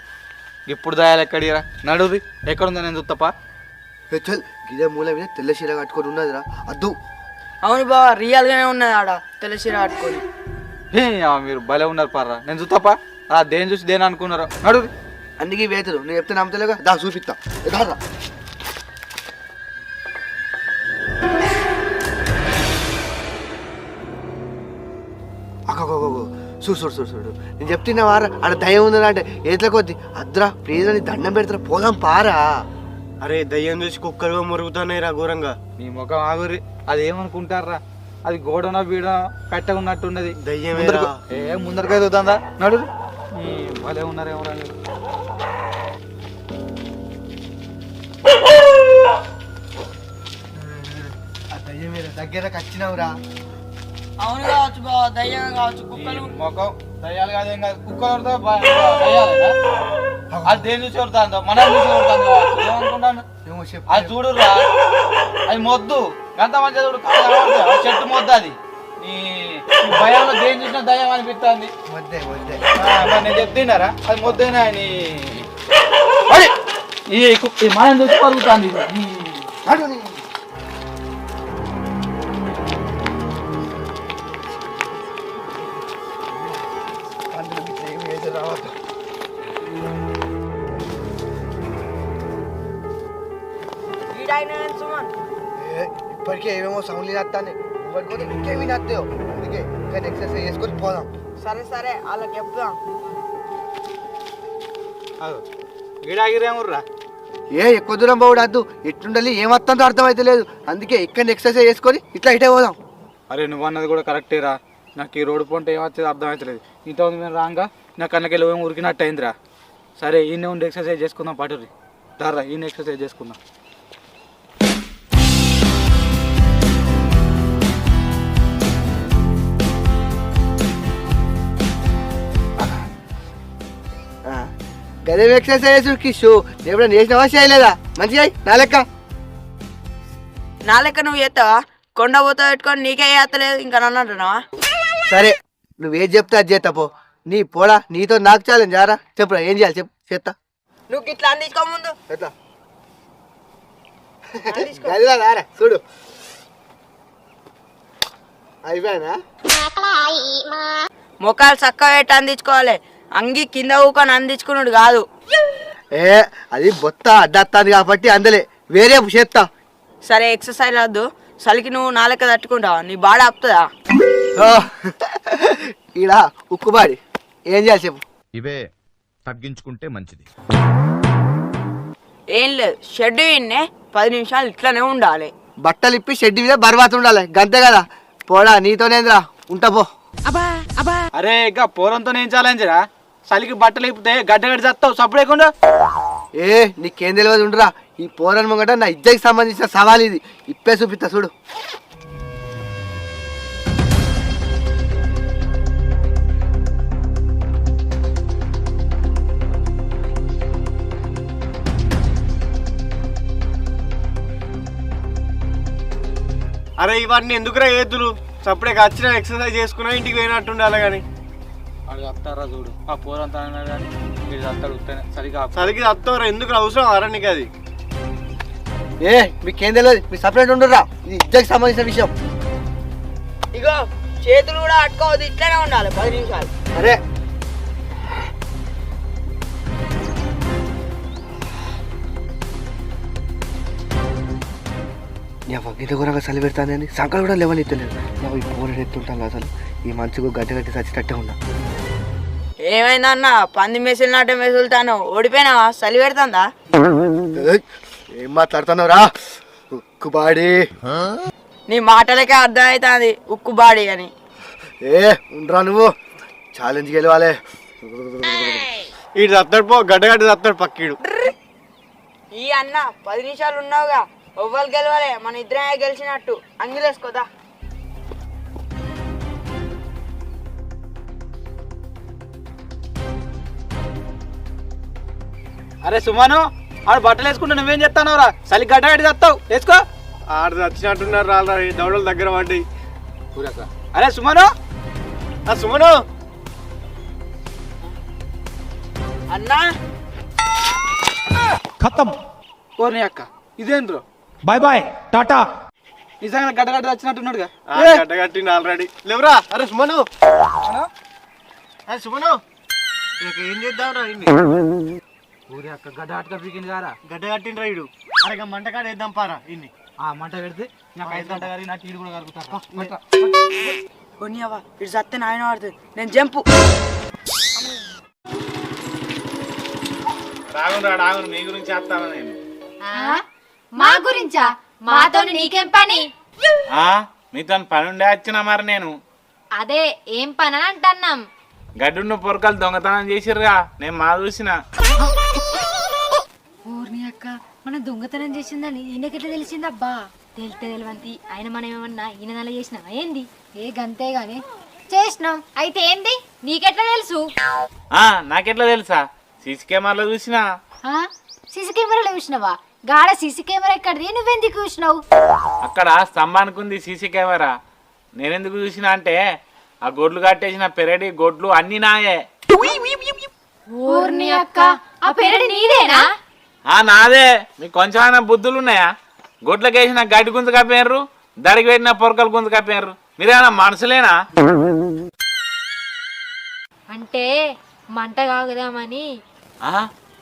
ఇప్పుడు దయాలు ఎక్కడిరా? నడుది ఎక్కడుందా? నేను చూస్తప్ప. చల్ గిదే మూల మీద తెల్ల చీర కట్టుకొని ఉన్నదిరా అద్దు. అవును బావ, రియల్ గానే ఉన్నది ఆడ తెల్ల చీర కట్టుకొని. మీరు భలే ఉన్నారు పర్రా. నేను చూస్తప్ప. దేని చూసి దేని అనుకున్నారు? నడు. అందుకే వేతలు నేను చెప్తే నమ్మతలేగా. దా చూపిస్తా. దారా చూడు నేను చెప్తున్నా వారా ఆడ దయ్యం ఉందని అంటే ఏట్ల కొద్ది అద్రా ప్లీజ్ అని దండం పెడతారా పోదాం పారా. అరే దయ్యం చూసి కుక్కలుగా మురుగుతున్నాయి రా ఘోరంగా. నీ ముఖం ఆగురి. అది ఏమనుకుంటారా? అది గోడన బీడ పెట్ట ఉన్నట్టున్నది. దయ్యం ముందరకైతే వద్దా? నడు. భలే ఉన్నారు ఎవరా? ఆ దయ్యం దగ్గరకు వచ్చినావురా. అవును కావచ్చు బావ, దయ్యం కావచ్చు. కుక్కలు ముఖం దయ్యాలు కాదేం కాదు. కుక్కలు దయ్యాలేనా? అది దేని చూసి కొడతాందో మనం చూసి కొడతాను ఏమనుకుంటాను. అది చూడురా, అది మొద్దు ఎంత మంచిగా చూడు. చెట్టు మొద్దు అది. నీ భయంలో దేని చూసినా దయ్యం అనిపిస్తుంది. నేను చెప్తున్నారా? అది మొద్దేనా? మనం చూసి పలుకుతాంది. ఇప్పటికే ఏమేమో సౌండ్లు వస్తానే ఇవ్వకపోతే ఇంకేమీ నస్తాయో. అందుకే ఇంకా ఎక్సర్సైజ్ చేసుకొని పోదాం. సరే సరే వాళ్ళకి చెప్తాం. గిడాగిరేముర్రా? ఎక్కువ దూరం పోవడం వద్దు. ఎట్లుండాలి ఏమత్తంతో అర్థమైతే లేదు. అందుకే ఇక్కడ ఎక్సర్సైజ్ చేసుకొని ఇట్లా ఇటే పోదాం. అరే నువ్వు అన్నది కూడా కరెక్టేరా. నాకు ఈ రోడ్డు పొంటే ఏమవుతుంది అర్థమవుతలేదు. ఇంతమంది మేము రాగా నాకు కన్నకెళ్ళి ఏమి ఉరికినట్టు అయిందిరా. సరే ఈయన ఉండి ఎక్సర్సైజ్ చేసుకుందాం. పట్టుర్రి దారా, ఈయన ఎక్సర్సైజ్ చేసుకుందాం. గదే ఎక్సర్సైజ్ కిషు ఎప్పుడైనా చేసినవా చేయలేదా? మంచిగా నా లెక్క నువ్వు చేస్తావా? కొండ పోతా పెట్టుకొని నీకే చేస్తలేదు ఇంకా నన్ను అంటున్నావా? సరే నువ్వేం చెప్తా అది చేస్తా పో. నీ పోడా నీతో నాకు ఛాలెంజ్ జారా. చెప్పురా ఏం చేయాలి చెప్పు చేస్తా. నువ్వు ఇట్లా అందించుకో ముందు. ఎట్లా గదిరా చూడు అయిపోయానా? ముఖాలు చక్కగా పెట్టి అందించుకోవాలి. అంగి కింద ఊకొని అందించుకున్నాడు కాదు. అది బొత్త అడ్డత్తాది కాబట్టి అందలే వేరే చేస్తా. సరే ఎక్సర్సైజ్ వద్దు. చలికి నువ్వు నా లెక్క తట్టుకుంటావా? నీ బాడ ఆపుతుందా? ఈడ ఉక్కుబాడి ఏం చేయాలి చెప్పు. ఇవే తగ్గించుకుంటే మంచిది. ఏం లేదు, షెడ్ విన్నే 10 నిమిషాలు ఇట్లానే ఉండాలి. బట్టలు ఇప్పి షెడ్ మీద బర్వాత ఉండాలి, గంతే కదా. పోడా నీతోనేంద్రా, ఉంటా పో. అరే ఇక పోరంతో ఏం ఛాలెంజ్ రా? చలికి బట్టలు ఇప్పితే గడ్డ గడ్డ చేస్తావు సప్పుడు లేకుండా. నీకేం తెలియదు ఉండరా, ఈ పోరన్ ముంగట నా ఇజ్జకి సంబంధించిన సవాల్ ఇది. ఇప్పే చూపిస్తా చూడు. అరే ఇవన్నీ ఎందుకురా ఏతులు? సప్పుడే వచ్చిన ఎక్సర్సైజ్ చేసుకున్నా ఇంటికి పోయినట్టుండాలి కానీ. వాడు వస్తారా చూడు, ఆ పోరంతా కానీ వీడు వస్తాడు సరిగా చలికి వస్తారా? ఎందుకు అవసరం అరా నీకు అది? మీకేం తెలియదు, మీరు సపరేట్ ఉండరా. ఇది ఇజ్జకి సంబంధించిన విషయం. ఇగో చేతులు కూడా అట్టుకోవద్దు, ఇట్లానే ఉండాలి 10 నిమిషాలు. అరే గీత కూడా చలి పెడతానని సంకలు కూడా లేవనెత్తలేదు. ఈ పోరెడు ఎత్తుంటాను అసలు. ఈ మనసుకు గడ్డ గట్టి చచ్చినట్టే ఉన్నా. ఏమైందన్న, పంది మెసులున్నట్టే మెసులుతాను. ఓడిపోయినావా? చలి పెడుతుందా? ఏం మాట్లాడుతున్నావు రా ఉక్కుబాడి? నీ మాటలకే అర్థం అవుతుంది ఉక్కుబాడి అని. ఉండరా నువ్వు, ఛాలెంజ్ గెలవాలి. ఇటు తస్తాడు పో, గడ్డ గడ్డ తస్తాడు పక్కీడు. ఈ అన్న 10 నిమిషాలు ఉన్నావుగా, ఎవ్వరు గెలవాలి, మన ఇద్దరే గెలిచినట్టు. అంగిలేసుకోదా? అరే సుమాను, ఆడు బట్టలు వేసుకుంటా నువ్వేం చెప్తావు రా? చలి గడ్డ గడ్డ చేస్తావు, వేసుకో. ఆడు వచ్చినట్టున్నారు రాళ్ళ దవడల దగ్గర పడ్డాయి. అరే సుమాను, సుమను అన్నా ఖతం. ఓర్ని అక్క ఇదేంద్రో? Bye bye Tata. నిజంగా గడ్డ గడ్డ వచ్చినట్టున్నాడుగా. గడ్డ కట్టింది ఆల్రెడీ. లేవురా. అరే సుమను, సుమను ఏం చేద్దాం రా? ఊరి అక్క గడ్డ అట్టుగా పీకింది కారా? గడ్డ కట్టిండ్రా ఇడు. అరే మంటకాడ వేద్దాం పారా ఇన్ని. ఆ మంట పెడితే నాకు 5 గంట గారి నా టీలు కూడా కలుగుతారు. కొనియవా, ఇటు సత్తే నాయన పడుతుంది. నేను జంపు. రాగును మీ గురించి చెప్తాను నేను. మా గురించా? మాతో నీకేం పని? మీతో పని ఉండే వచ్చినా మరి నేను. అదే ఏం పని అని అంటున్నాం. గడ్డున్న పొరకలు దొంగతనం చేసిర్రుగా, నేను మా చూసిన. ఊర్ని అక్క మన దొంగతనం చేసిందని ఈయనకెట్లా తెలిసిందబ్బా? తెలివంతి ఆయన మనం ఏమన్నా ఈయన నెల చేసినా ఏంది? గంతే గాని చేసినాం. అయితే ఏంది? నీకెట్లా తెలుసు? నాకెట్లా తెలుసా? సీసీ కెమెరాలో చూసినా. సీసీ కెమెరాలో చూసినావా? గాడ సీసీ కెమెరా ఎక్కడిది? నువ్వెందుకు చూసినావు? అక్కడ స్తంభానికి ఉంది సీసీ కెమెరా. నేనెందుకు చూసినా అంటే ఆ గొడ్లు కట్టేసిన పెరడి గొడ్లు అన్ని నాయే. ఊర్ని అక్క ఆ పెరడి నీదేనా? నాదే. మీకు కొంచెమైనా బుద్ధులు ఉన్నాయా? గొడ్లకు వేసిన గడ్డి గుంజు కప్పారు, దడికి పెట్టిన పొరకలు గుంజు కప్పారు. మీరేమన్నా మనసులేనా? అంటే మంట కాగుదామని.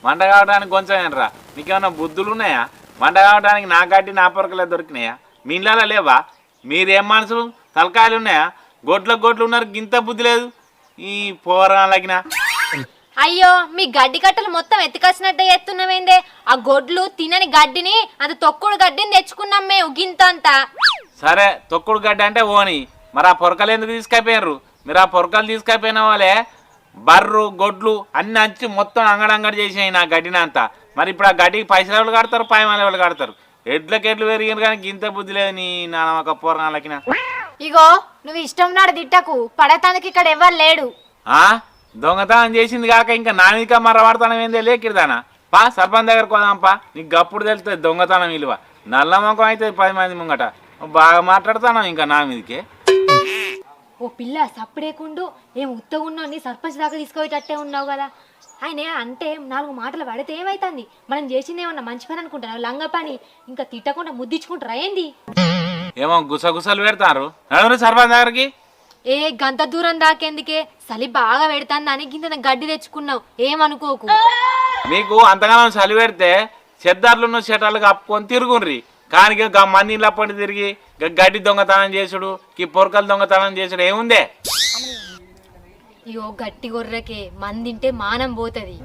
మంట కావడానికి కొంచెం ఏంట్రా? మీకేమన్నా బుద్ధులు ఉన్నాయా? మంట కావడానికి నా గడ్డి నా పొరకలే దొరికినాయా? మీ ఇళ్ళలో లేవా? మీరేం మనసులు తలకాయలు ఉన్నాయా? గొడ్లు ఉన్నారు, గింత బుద్ధి లేదు ఈ పోరాలగిన. అయ్యో, మీ గడ్డి కట్టలు మొత్తం ఎత్తుకొచ్చినట్టే ఎత్తున్నామేందే? ఆ గొడ్లు తినని గడ్డిని, అంత తొక్కుడు గడ్డిని తెచ్చుకున్నాం మేము గింతంతా. సరే తొక్కుడు గడ్డి అంటే ఓని, మరి ఆ పొరకలు ఎందుకు తీసుకపోయారు? మీరు ఆ పొరకలు తీసుకపోయిన వాళ్ళే బర్రు గొడ్లు అన్ని అంచి మొత్తం అంగడి చేసినాయి నా గడ్డిని అంతా. మరి ఇప్పుడు ఆ గడ్డికి పైసలు ఎవరు కడతారు, పాయమాల ఎవరు కడతారు? ఎడ్లు పెరిగిన కానీ గింత బుద్ధి లేదు నీ నాన్న ఒక పోరాలకిన. ఇగో నువ్వు ఇష్టం నాడు తిట్టకు, పడతానికి ఇక్కడ ఎవరు లేడు. దొంగతనం చేసింది కాక ఇంకా నానిక మరవాడతానం ఏందే లేకిడదానా? పా సర్పంచ్ దగ్గరకు పోదాంపా, నీకు గప్పుడు తెలుస్తుంది దొంగతనం విలువ. నల్ల మొఖం అయితే 10 మంది ముంగట బాగా మాట్లాడుతాను ఇంకా నా మీదకే. ఓ పిల్ల సప్పుడేకుండు, ఏం ఉత్తగున్నావు, సర్పంచ్ దాకా తీసుకుపోయేటట్టే ఉన్నావు కదా. ఆయన అంటే 4 మాటలు పడితే ఏమైతుంది? మనం చేసింది ఏమన్నా మంచి పని అనుకుంటారా? లంగ పని ఇంకా తిట్టకుండా ముద్దించుకుంటారా ఏంది? ఏమో గుసగుసలు పెడతారు. నడురు సర్పంచ్ దగ్గరికి. గంత దూరం దాకేందుకే? చలి బాగా పెడతాందని గింత గడ్డి తెచ్చుకున్నావు, ఏమనుకోకు. మీకు అంతగానో చలి పెడితే చెద్దార్లు షెటర్లు కప్పుకొని తిరుగుండ్రి. కానీ ఇక మంది ఇళ్ళ పడి తిరిగి గడ్డి దొంగతనం చేసుడు ఈ పొరకలు దొంగతనం చేసుడు ఏముందే? ఇగో గట్టి గొర్రెకే మందింటే మానం పోతుంది.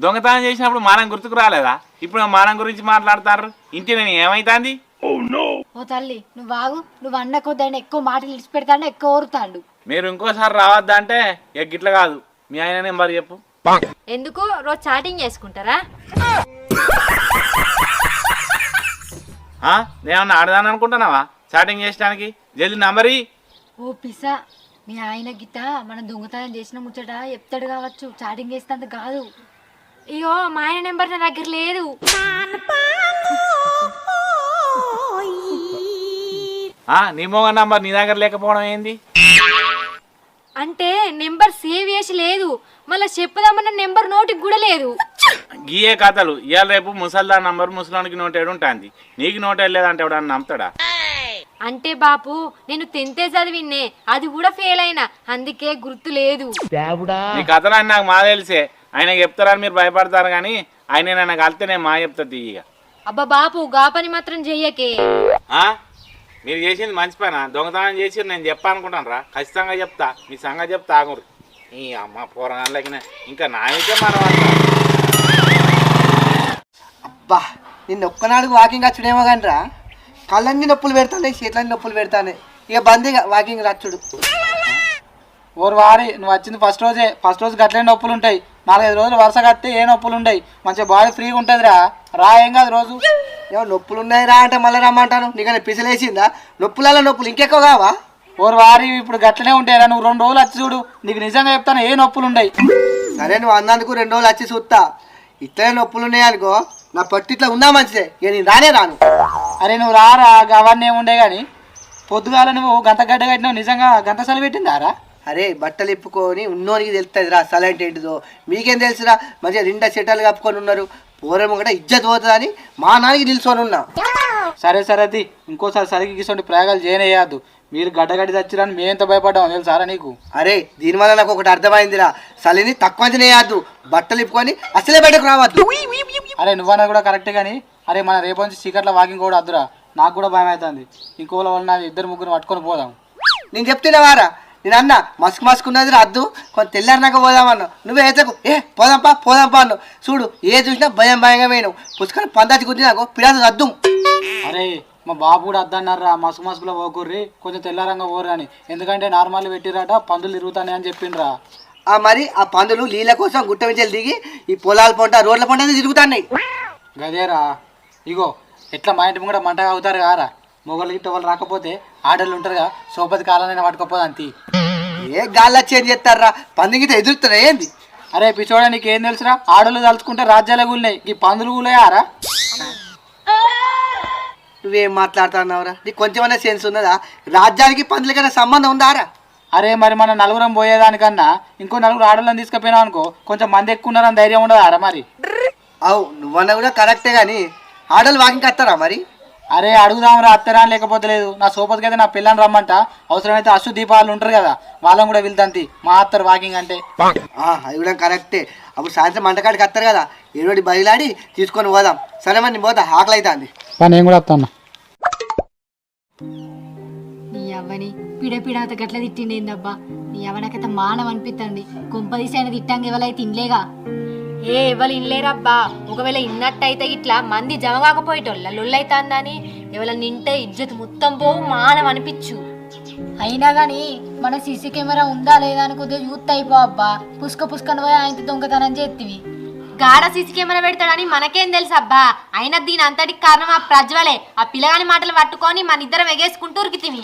దొంగతనం చేసినప్పుడు మానం గుర్తుకు రాలేదా? ఇప్పుడు మానం గురించి మాట్లాడతారు. ఇంటి నేను ఏమైతాంది? ఓ తల్లి నువ్వు బాగు, నువ్వు అన్న కొద్ది ఎక్కువ మాటలు ఇడిచిపెడతాడు, ఎక్కువ ఓరుతాడు. మీరు ఇంకోసారి రావద్దంటే ఇక గిట్ల కాదు. మీ ఆయన నెంబర్ చెప్పు. ఎందుకు రోజు చాటింగ్ చేసుకుంటారా? నేమన్నా ఆడదాని అనుకుంటున్నావా చాటింగ్ చేయడానికి? జల్దీ నంబరి. ఓ పిసా, మీ ఆయన గిట్ట మనం దొంగతనం చేసిన ముచ్చట చెప్తాడు కావచ్చు, చాటింగ్ చేస్తే కాదు. అయ్యో మా ఆయన నెంబర్ నా దగ్గర లేదు. నీ మోగ నంబర్ నీ దగ్గర లేకపోవడం ఏంది? అంటే నెంబర్ సేవ్ చేసి లేదు, మళ్ళీ చెప్పుదామన్న నెంబర్ నోటికి కూడా లేదు. గీయే కథలు. ఇవాళ రేపు ముసల్దా నంబర్ ముసలానికి నోటేడు ఉంటుంది, నీకు నోటేడు లేదంటే ఎవడన్నా నమ్ముతాడా? అంటే బాపు నేను 10th చదివిన్నే, అది కూడా ఫెయిల్ అయినా, అందుకే గుర్తు లేదు. నీ కథలు అని నాకు మా తెలిసే. ఆయన చెప్తారని మీరు భయపడతారు కానీ ఆయన నన్ను కలిస్తే నేను మా చెప్తా తీయగా. అబ్బా బాపు గా పని మాత్రం చెయ్యకే. మీరు చేసింది మంచి పని. దొంగతనం చేసి నేను చెప్పాలనుకుంటాను రా, ఖచ్చితంగా చెప్తా. మీ సంగతి చెప్తా ఆగురు. ఈ అమ్మ పోరగాళ్ళకి ఇంకా నా అయితే మనం అబ్బా నిన్న ఒక్కనాడు వాకింగ్ వచ్చుడేమో కానీ రా, కళ్ళన్నీ నొప్పులు పెడతానే, చేతులన్నీ నొప్పులు పెడతానే. ఇక బందీగా వాకింగ్ రచ్చుడు. ఓరు వారి నువ్వు వచ్చింది ఫస్ట్ రోజు గట్లే నొప్పులు ఉంటాయి. 4-5 రోజులు వరుస కట్టి ఏ నొప్పులు ఉంటాయి, మంచిగా బాడీ ఫ్రీగా ఉంటుంది రా ఏం కాదు. రోజు ఏమో నొప్పులు ఉన్నాయి రా అంటే మళ్ళీ రమ్మంటాను. నీకన్నా పిసలేసిందా? నొప్పులలో నొప్పులు ఇంకెక్కువ కావా? ఓరు వారి ఇప్పుడు గట్లనే ఉంటాయిరా. నువ్వు 2 రోజులు వచ్చి చూడు, నీకు నిజంగా చెప్తాను ఏ నొప్పులు ఉన్నాయి. సరే నువ్వు అన్నందుకు 2 రోజులు వచ్చి చూస్తా. ఇట్లనే నొప్పులు ఉన్నాయి అనుకో, నా పట్టు ఇట్లా ఉన్నా మంచిదే, ఇక నేను రాను. అరే నువ్వు రారా, అవన్నీ ఏముండే కానీ పొద్దుగాల నువ్వు గంట గడ్డ కట్టినావు, నిజంగా గంట సలి పెట్టిందారా? అరే బట్టలు ఇప్పుకొని ఉన్నోనికి తెలుస్తుంది రా సలైంట్ ఏంటిదో. మీకేం తెలుసురా, మంచిగా 2 చెట్టాలు కప్పుకొని ఉన్నారు. పూర్వం కూడా ఇజ్జత్ పోతుందని మా నాన్నకి నిల్చొని ఉన్నా. సరే అది ఇంకోసారి సరికి గిసండి ప్రయోగాలు చేయనేయద్దు. మీరు గడ్డగడ్డి తెచ్చిరని మేము ఎంత భయపడ్డాం తెలుసారా నీకు? అరే దీనివల్ల నాకు ఒకటి అర్థమైందిరా, చలిని తక్కువ అంచనేయద్దు, బట్టలు ఇప్పుకొని అసలే బయటకు రావద్దు. అరే నువ్వన్నా కూడా కరెక్టే కానీ, అరే మన రేపు నుంచి చీకట్ల వాకింగ్ కూడా వద్దురా, నాకు కూడా భయం అవుతుంది. ఇంకోళ్ళ వల్ల 2-3 పట్టుకొని పోదాం. నేను చెప్తున్నావారా, నేను అన్న మస్కున్నది రద్దు, కొంత తెల్లారినాక పోదామన్నా. నువ్వే ఏతకు పోదాంపా అన్నావు. చూడు ఏ చూసినా భయంగా పోయినావు. పుష్కరం పందాచి గురించి నాకు పిడాదు రద్దు. అరే మా బాబు కూడా అద్దన్నారా, మస్కులో పోకుర్రి, కొంచెం తెల్లారంగా పోరు అని. ఎందుకంటే నార్మల్ పెట్టిరాట పందులు తిరుగుతాయి అని చెప్పిండ్రా. మరి ఆ పందులు నీళ్ళ కోసం గుట్ట నుంచి దిగి ఈ పొలాల పంట రోడ్ల పంట తిరుగుతున్నాయి. గదేరా ఇగో ఎట్లా మా ఇంటి కూడా మంటగా అవుతారు కారా. మొగలు గిట్ట వాళ్ళు రాకపోతే ఆడళ్ళు ఉంటారుగా, సోపతి కాలనైనా పట్టుకోపోదు అంతే. ఏ గాల్లో చేంజ్ చేస్తారా, పంది గిట్ట ఎదురుతున్నా ఏంది? అరే పిచ్చోడా నీకేం తెలుసురా, ఆడళ్ళు తలుచుకుంటే రాజ్యాల గుళ్ళాయి, ఈ పందులు గుళ్ళయారా? నువ్వేం మాట్లాడుతున్నావురా, నీకు కొంచెమైనా సెన్స్ ఉన్నదా? రాజ్యానికి పందులకైనా సంబంధం ఉందారా? అరే మరి మన నలుగురం పోయేదానికన్నా ఇంకో 4 ఆడళ్ళని తీసుకుపోయినావు అనుకో, కొంచెం మంది ఎక్కువ ఉన్నారని ధైర్యం ఉండదారా మరి? అవు నువ్వన్నా కూడా కరెక్టే కానీ ఆడలు వాకింగ్ వస్తారా మరి? అరే అడుగుదాంరా, అత్తరా లేకపోతే లేదు. నా సోపతికి అయితే నా పిల్లని రమ్మంట, అవసరమైతే అసు దీపాలు ఉంటారు కదా వాళ్ళని కూడా వెళ్తాంతి, మా అత్తరు వాకింగ్ అంటే. అది కూడా కరెక్టే. అప్పుడు సాయంత్రం మంటకాడికి వస్తారు కదా, ఏడోటి బయలాడి తీసుకొని పోదాం. సరే మరి నేను పోతా, ఆకలి అవుతుంది. నేను కూడా వస్తాను. నీ అవ్వని పిడపిడాత గట్ల తిట్టిండేందబ్బా, నీ అవ్వనకైతే మానం అనిపిస్తుంది. కొంపదీసి ఆయన తిట్టంగా ఎవరైతే ఇన్లేగా. ఎవరు ఇన్లేరబ్బా, ఒకవేళ ఇన్నట్టయితే ఇట్లా మంది జమ కాకపోయేటోళ్ళ లొల్లైతాందని, ఎవరైనా నింటే ఇజ్జత్ మొత్తం పోవు, మానం అనిపించు. అయినా గాని మన సీసీ కెమెరా ఉందా లేదా అని కొద్దిగా యూత్ అయిపో అబ్బా. పుష్కను పోయి ఆయన దొంగతనం చేతివి. గాడ సీసీ కెమెరా పెడతాడని మనకేం తెలుసు అబ్బా. అయినా దీని అంతటికి కారణం ఆ ప్రజ్వలే. ఆ పిల్లగాని మాటలు పట్టుకొని మన ఇద్దరం ఎగేసుకుంటూ ఉరికితివి.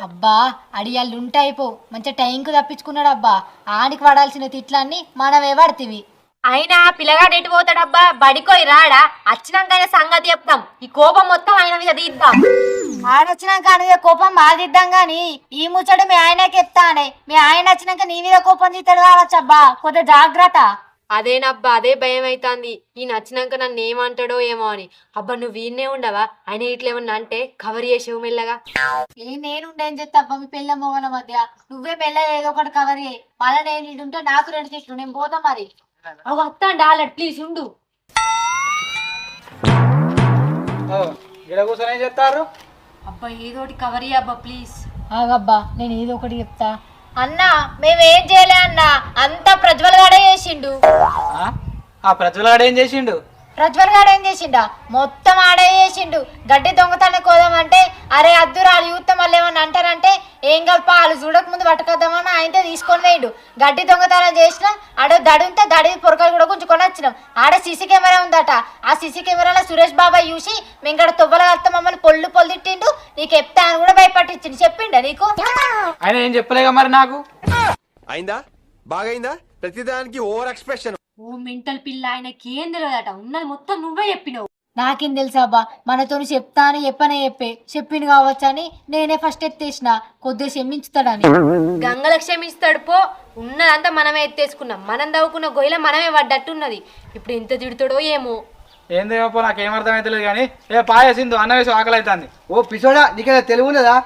అబ్బా అడియాళ్ళు ఉంటైపో, మంచిగా టైంకు తప్పించుకున్నాడు అబ్బా. ఆడికి పడాల్సిన తిట్లన్నీ మనమే పడుతుంది. అయినా పిల్లగాడు ఎటు పోతాడబ్బా, బడికోయి రాడా? వచ్చినాకైనా సంగతి చెప్తాం, ఈ కోపం మొత్తం ఆయన మీద తీద్దాం. ఆయన వచ్చినాక ఆయన మీద కోపం బాధిద్దాం గాని ఈ ముచ్చట మీ ఆయనకి చెప్తానే. మీ ఆయన వచ్చినాక నీ మీద కోపం తీస్తాడు కావచ్చు అబ్బా, కొద్దిగా జాగ్రత్త. అదేనబ్బా, అదే భయం అవుతుంది. ఈ నచ్చినాక నన్ను ఏమంటాడో ఏమో అని. అబ్బా నువ్వు వీన్నే ఉండవా, ఆయన ఇట్లా ఏమన్నా అంటే కవర్ చేసేవు మెల్లగా. నేనుండేం చెప్తా అబ్బా, మీ పిల్ల మొగల మధ్య నువ్వే మెల్ల ఏదో ఒకటి కవర్ చేయి. మళ్ళీ నేను ఇటుంటే నాకు 2 చెట్లు, నేను పోతా మరి. వస్తాండి ఆల్రెడీ, ప్లీజ్ ఉండు. గిడ కూర్చొని ఏం చెప్తారు? అబ్బా ఏదోటి కవర్ అబ్బా ప్లీజ్. ఆగబ్బా నేను ఏదో ఒకటి చెప్తా. అన్నా మేమేం చేయలే అన్నా, అంతా ప్రజ్వల్ గాడే చేసిండు. ఆ ప్రజ్వలాడు ఏం చేసిండు? ప్రజ్వల్ గాడు ఏం చేసిండా? మొత్తం ఆడే చేసిండు. గడ్డి దొంగతనం కోదామంటే అరే అద్దురా యూత్ మళ్ళీ ఏమన్నా అంటారంటే ఏం కల్ప వాళ్ళు చూడక ముందు పట్టుకొద్దామని ఆయనతో తీసుకొని వేయండు. గడ్డి దొంగతనం చేసినాం. ఆడ దడుంటే దడి పొరకలు కూడా గుంజుకొని వచ్చినాం. ఆడ సీసీ కెమెరా ఉందట. ఆ సీసీ కెమెరాలో సురేష్ బాబాయ్ చూసి మేము ఇక్కడ తొవ్వలగలుగుతాం మమ్మల్ని పొల్లు తిట్టిండు. నీకు చెప్తా అని కూడా భయపట్టించిండు. చెప్పిండా నీకు? ఆయన ఏం చెప్పలేగా మరి నాకు. అయిందా? బాగైందా? ప్రతిదానికి ఓవర్ ఎక్స్ప్రెషన్. ఓ మెంటల్ పిల్ల, ఆయనకి ఏం తెలియదట. ఉన్నది మొత్తం నువ్వే చెప్పినావు. నాకేం తెలుసాబ్బా, మనతో చెప్తా అని చెప్పిండు కావచ్చని నేనే ఫస్ట్ ఎత్తేసిన, కొద్దిగా క్షమించుతాడని. గంగల క్షమిస్తాడు పో. ఉన్నదంతా మనమే ఎత్తేసుకున్నాం. మనం దవ్వుకున్న గొయ్యిలో మనమే పడ్డట్టున్నది. ఇప్పుడు ఎంత తిడుతాడో ఏమో. ఏందేమో నాకేం అర్థమైతలేదు కానీ ఏ పాయసిందు అన్న వేసి ఆకలి అవుతుంది. ఓ పిసోడా, నీకేనా తెలివి ఉన్నదా?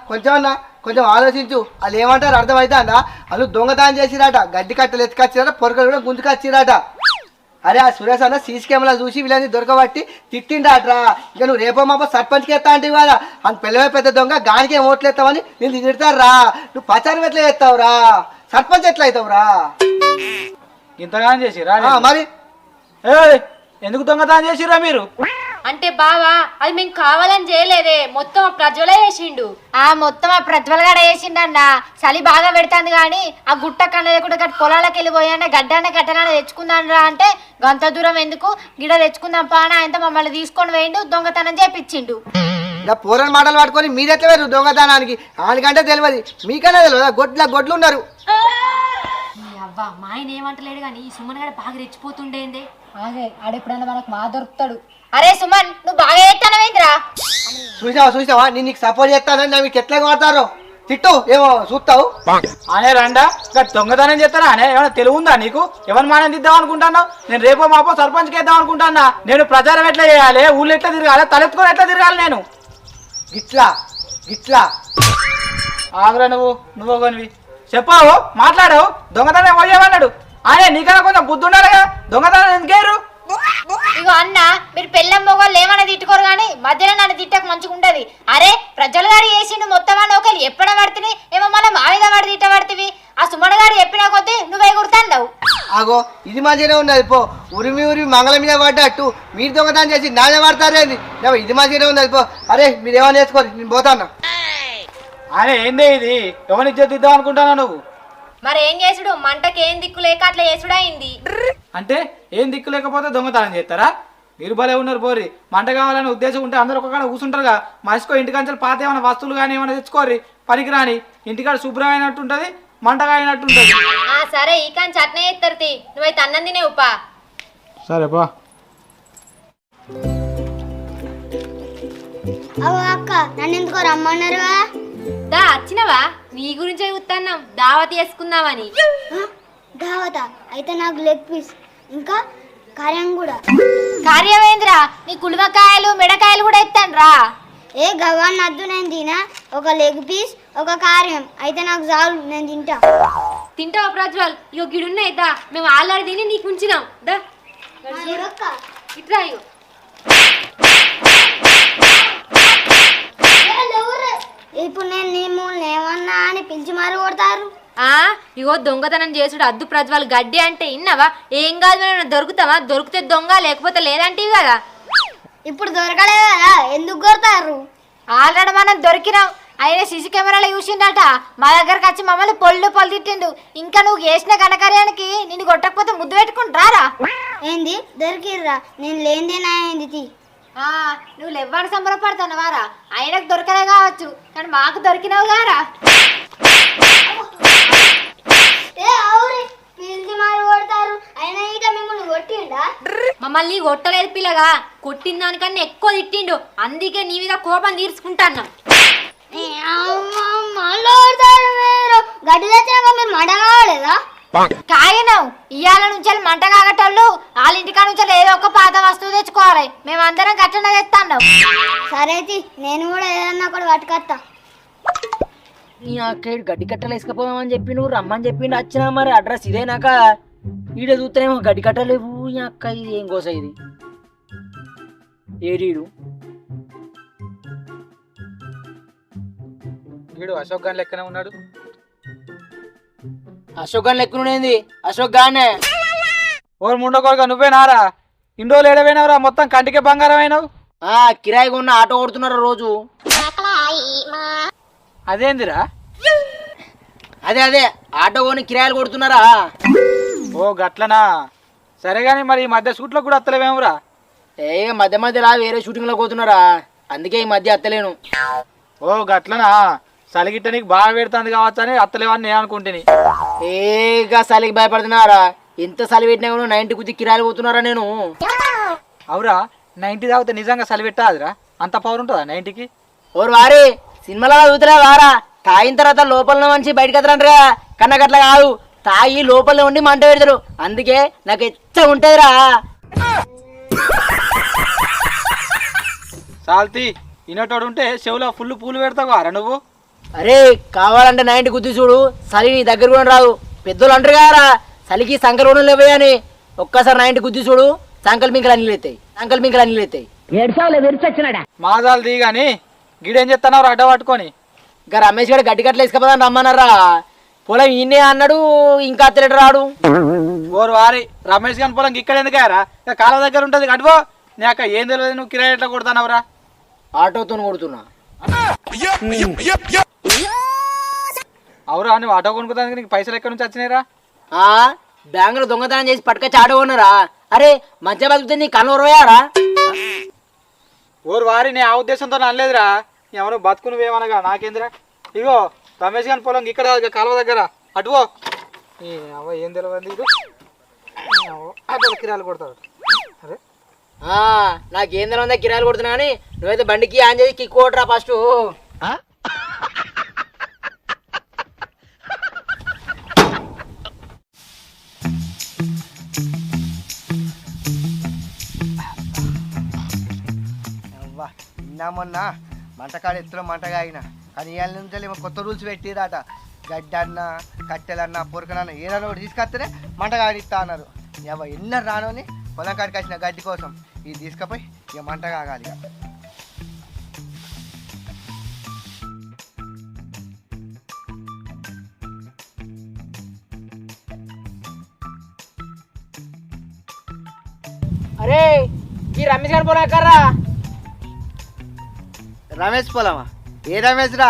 కొంచెం ఆలోచించు. వాళ్ళు ఏమంటారు అర్థమవుతుందా? వాళ్ళు దొంగతనం చేసిరాట, గడ్డి కట్టలు ఎత్తుకొచ్చిరాట, పొరకలు కూడా గుంజుకొచ్చిరాట. అరే ఆ సురేష్ అన్న సీసీ కెమెరా చూసి వీళ్ళని దొరకబట్టి తిట్టిండాట్రా. ఇక నువ్వు రేపో మాపో సర్పంచ్కి ఎత్తా అంటే ఇవాళ అని పిల్లవే పెద్ద దొంగ గానికి ఏం ఓట్లు ఎత్తావని నేను తిడతారా. నువ్వు ప్రచారం ఎట్లా చేస్తావురా? సర్పంచ్ ఎట్లా అవుతావురా? ఇంతగానం చేసిరా మరి ఎందుకు దొంగతనం చేసిరా మీరు? అంటే బావా అది మేము కావాలని చేయలేదే, మొత్తం ప్రజ్వలే చేసిండు. మొత్తం ఆ ప్రజ్వల్ గడ వేసిండన్న. చలి బాగా పెడుతుంది కానీ ఆ గుట్ట కన్నా గట్టి పొలాలకు వెళ్ళిపోయాన్న గడ్డన్న గట్టన తెచ్చుకుందానరా అంటే గంత దూరం ఎందుకు గిడ తెచ్చుకుందాం పాన ఆయనతో మమ్మల్ని తీసుకొని వేయండు, దొంగతనం చేపించిండు. ఇంకా పూరని మాటలు పట్టుకొని మీరెట్లా వేరు దొంగతనానికి? ఆయనకంటే తెలియదు, మీకన్నా తెలియదు. గొడ్లు ఉన్నారు. అవ్వా మా ఆయన ఏమంటలేడు కానీ ఈ సుమన్ గడ బాగా రెచ్చిపోతుండేందే. ఆడెప్పుడన్నా మనకు మా దొరుకుతాడు. అరే సుమన్, నువ్వు బాగా చేస్తానవేంద్రా? చూసావా నేను నీకు సపోర్ట్ చేస్తానని మీకు ఎట్లా కొడతారో తిట్టు ఏమో చూస్తావు అనే రండా దొంగతనం చేస్తారా అనే? ఏమైనా తెలివి ఉందా నీకు? ఎవరి మానం తిద్దాం అనుకుంటున్నావు? నేను రేపో మాపో సర్పంచ్కి వేద్దాం అనుకుంటున్నా. నేను ప్రచారం ఎట్లా చేయాలి, ఊళ్ళో ఎట్లా తిరగాలి, తలెత్తుకొని ఎట్లా తిరగాలి నేను? గిట్లా ఆగ్రా నువ్వు కొనివి చెప్పావు, మాట్లాడావు. దొంగతనం పోయేవన్నాడు అనే. నీకన్నా కొంచెం బుద్ధి ఉండాలిగా, దొంగతనం ఎందుకేరు? ఇగో అన్న, మీరు పెళ్ళం మొగోళ్ళు ఏమన్నా తిట్టుకోరు కానీ మధ్యలో నన్ను తిట్టక మంచిగా ఉంటది. అరే ప్రజల గారు చేసిండు మొత్తం అని ఒకరు ఎప్పుడ పడుతుంది ఏమో మనం మావిగా పడి తిట్టబడుతుంది. ఆ సుమన్ గారు చెప్పిన కొద్దీ నువ్వే గుర్తాండవు. ఆగో ఇది మంచిగానే ఉన్నది పో. ఉరిమి మంగళం మీద పడ్డట్టు మీరు దొంగతనం చేసి నానే పడతారేది. ఇది మంచిగానే ఉన్నది పో. అరే మీరు ఏమైనా నేర్చుకోరు, నేను పోతాన్నా. అరే ఏందే ఇది? ఎవరిని ఇద్దాం అనుకుంటానా నువ్వు? మరి ఏం చేసుడు? మంటకి ఏం దిక్కు లేక అట్లా చేసుడు అయింది. అంటే ఏం దిక్కు లేకపోతే దొంగతనం చేస్తారా? మీరు భలే ఉన్నారు పోరి. మంట కావాలని ఉద్దేశం ఉంటే అందరూ ఒక్కకాడ కూర్చుంటారుగా. మనిషికో ఇంటికంచెలు పాత ఏమైనా వస్తువులు కానీ ఏమైనా తెచ్చుకోరి, పనికి రాని. ఇంటికాడ శుభ్రమైనట్టుంటది, మంటగా అయినట్టుంటది. సరే ఈ కానీ చట్నీ ఎత్తరుతి, నువ్వైతే అన్నం తినే ఉపా. సరేపా. అక్క నన్ను ఎందుకో రమ్మన్నారుగా? దా వచ్చినవా? నీ గురించే చూస్తున్నాం, దావత్ చేసుకుందామని. దావత అయితే నాకు లెగ్ పీస్ ఇంకా కార్యం కూడా. కార్యమేంద్రా? నీ కులిమకాయలు మెడకాయలు కూడా ఎత్తాను రా. ఏ గవ్వాన్ని వద్దు, నేను తినా. ఒక లెగ్ పీస్ ఒక కార్యం అయితే నాకు చాలు, నేను తింటా. తింటావా ప్రజ్వల్? ఇగో గిడున్నాయి దా, మేము ఆల్రెడీ తిని నీకు ఉంచినాం. దా ఇట్రా. ఇగో ఇప్పుడు నేను నీ మూలని ఏమన్నా అని పిలిచి మారి కొడతారు. ఇగో దొంగతనం చేసుడు అద్దు ప్రజ్వల్. గడ్డి అంటే ఇన్నవా? ఏం కాదు, మేము దొరుకుతావా? దొరికితే దొంగ, లేకపోతే లేదంటివి కదా. ఇప్పుడు దొరకలేదు కదా, ఎందుకు కొడతారు? ఆల్రెడీ మనం దొరికినాం. ఆయన సీసీ కెమెరాలో చూసిండట, మా దగ్గరకు వచ్చి మమ్మల్ని పొల్లు తిట్టిండు. ఇంకా నువ్వు చేసిన ఘనకార్యానికి నిన్ను కొట్టకపోతే ముద్దు పెట్టుకుంటారా? ఏంది దొరికిర్రా? నేను లేనిదేనా ఏంది? నువ్వు ఎవ్వరు సంబరపడుతున్నావారా? ఆయనకు దొరకలే కావచ్చు కానీ మాకు దొరికినావు గారా. పిలిచి మారి కొడతారు. అయినా ఇక మిమ్మల్ని కొట్టిండా? మమ్మల్ని కొట్టలేదు పిల్లగా, కొట్టిన దానికన్నా ఎక్కువ తిట్టిండు. అందుకే నీ మీద కోపం తీర్చుకుంటాను. గడ్డి తెచ్చినాక మీరు మంట కావలేదా? కాయనం ఇవాళ నుంచి మంట కాగటోళ్ళు వాళ్ళ ఇంటికా నుంచి ఏదో ఒక పాత వస్తువు తెచ్చుకోవాలి. మేమందరం కట్టన తెస్తాం. సరే నేను కూడా ఏదన్నా ఒకటి పట్టుకొస్తా. నీ అక్కడు గడ్డి కట్టలు వేసుకపోదామని చెప్పి నువ్వు రమ్మని చెప్పిండు వచ్చినా. మరి అడ్రస్ ఇదేనాక ఈడ చూస్తేనేమో గడ్డి కట్టలేవు. ఈ అక్క ఇది ఏం కోస ఇది? ఏడీడు వీడు అశోక్ గాని లెక్కనే ఉన్నాడు. అశోక్ గాని లెక్కనుండేంది? అశోక్ గానే. ఓ ముండో కొడుక నువ్వేనారా? ఇన్ని రోజులు ఏడవైనావురా? మొత్తం కంటికే బంగారం అయినావు. కిరాయిగా ఉన్న ఆటో కొడుతున్నారు రోజు. అదేందిరా? అదే ఆటో కొని కిరాయిలు కొడుతున్నారా? ఓ గట్లనా? సరే గాని మరి ఈ మధ్య షూట్లో కూడా అత్తలేవేమరా? మధ్య మధ్యలా వేరే షూటింగ్లో పోతున్నారా, అందుకే ఈ మధ్య అత్తలేను. ఓ గట్లనా? చలిగిట్ట నీకు బాగా పెడుతుంది కావచ్చు అని అత్తలేవని నేను అనుకుంటుని. ఏగా చలికి భయపడుతున్నారా? ఎంత చలి పెట్టినా కూడా 90 కుది కిరాయిలు పోతున్నారా నేను? అవురా? 90 తాగితే నిజంగా చలి పెట్టాదిరా? అంత పవర్ ఉంటుందా 90కి? ఓరు వారి సినిమాలో చూతున్నా వారా, తాగిన తర్వాత లోపల మంచి బయటకు వస్తారంటారా, కన్నకట్ల కాదు, తాగి లోపలనే ఉండి మంట పెడతారు, అందుకే నాకు ఎచ్చ ఉంటదిరా. సాల్తీ ఇనటోడు ఉంటే చెవులో ఫుల్ పూలు పెడతావు రా నువ్వు. అరే కావాలంటే 90 గుద్ది చూడు, చలి నీ దగ్గర కూడా రాదు. పెద్దోళ్ళు అంటారు కదా చలికి సంకలు లేవే అని. ఒక్కసారి 90 గుద్ది చూడు, సంకల్ మింకలు అన్ని లేతాయి. మాదాలు దిగి గాని గిడేం చెప్తావు అడ్డ పట్టుకొని? ఇంకా రమేష్ గారు గడ్డి కట్టలు వేసుకపోదాని రమ్మన్నారా, పొలం ఈయనే అన్నాడు, ఇంకా అత్తలేడు రాడు. ఓరు వారి రమేష్ గారి పొలం ఇక్కడ ఎందుకయ్యారా? కాలువ దగ్గర ఉంటుంది కట్టుకో. నాక ఏం తెలియదు, నువ్వు కిరాయి ఎట్లా కొడతానవరా? ఆటోతో కొడుతున్నా. అవురా? నువ్వు ఆటో కొనుక్కోదానికి నీకు పైసలు ఎక్కడి నుంచి వచ్చినాయిరా? బ్యాంకులో దొంగతనం చేసి పట్టుకొచ్చి ఆటో కొన్నారా? అరే మంచిగా బతుకుతే నీ కన్ను ఉరవయారా? ఓరు వారి నీ ఆ ఉద్దేశంతో అనలేదురా. ఎవరు బతుకు నువ్వేమనగా నాకేందిరా? ఇగో రమేష్ గారి పొలం ఇక్కడ కాలువ దగ్గర అటువో. ఏం తెలియదు ఇది, ఆటోలు కిరాయిలు కొడతాడు. అరే నాకేం తెలియదా కిరాయిలు కొడుతున్నా కానీ నువ్వైతే బండికి ఆన్ చేసి కిక్ కొట్టరా ఫస్ట్. మొన్న మంటకాడ ఎత్తులో మంటగా అయిన కానీ ఇవాళ నుంచి ఏమో కొత్త రూల్స్ పెట్టిరాట. గడ్డన్నా కట్టెలన్నా పొరకనన్నా ఏదన్నా ఒకటి తీసుకొస్తేనే మంటగా ఇస్తా అన్నారు. ఎన్నో రానోని పొలం కాడికి వచ్చిన గడ్డి కోసం ఇది తీసుకుపోయి ఇక మంట కాగాలి. అరే ఈ రమేష్ గారి పొలం ఎక్కర్రా? రమేష్ పొలమా? ఏ రమేష్ రా?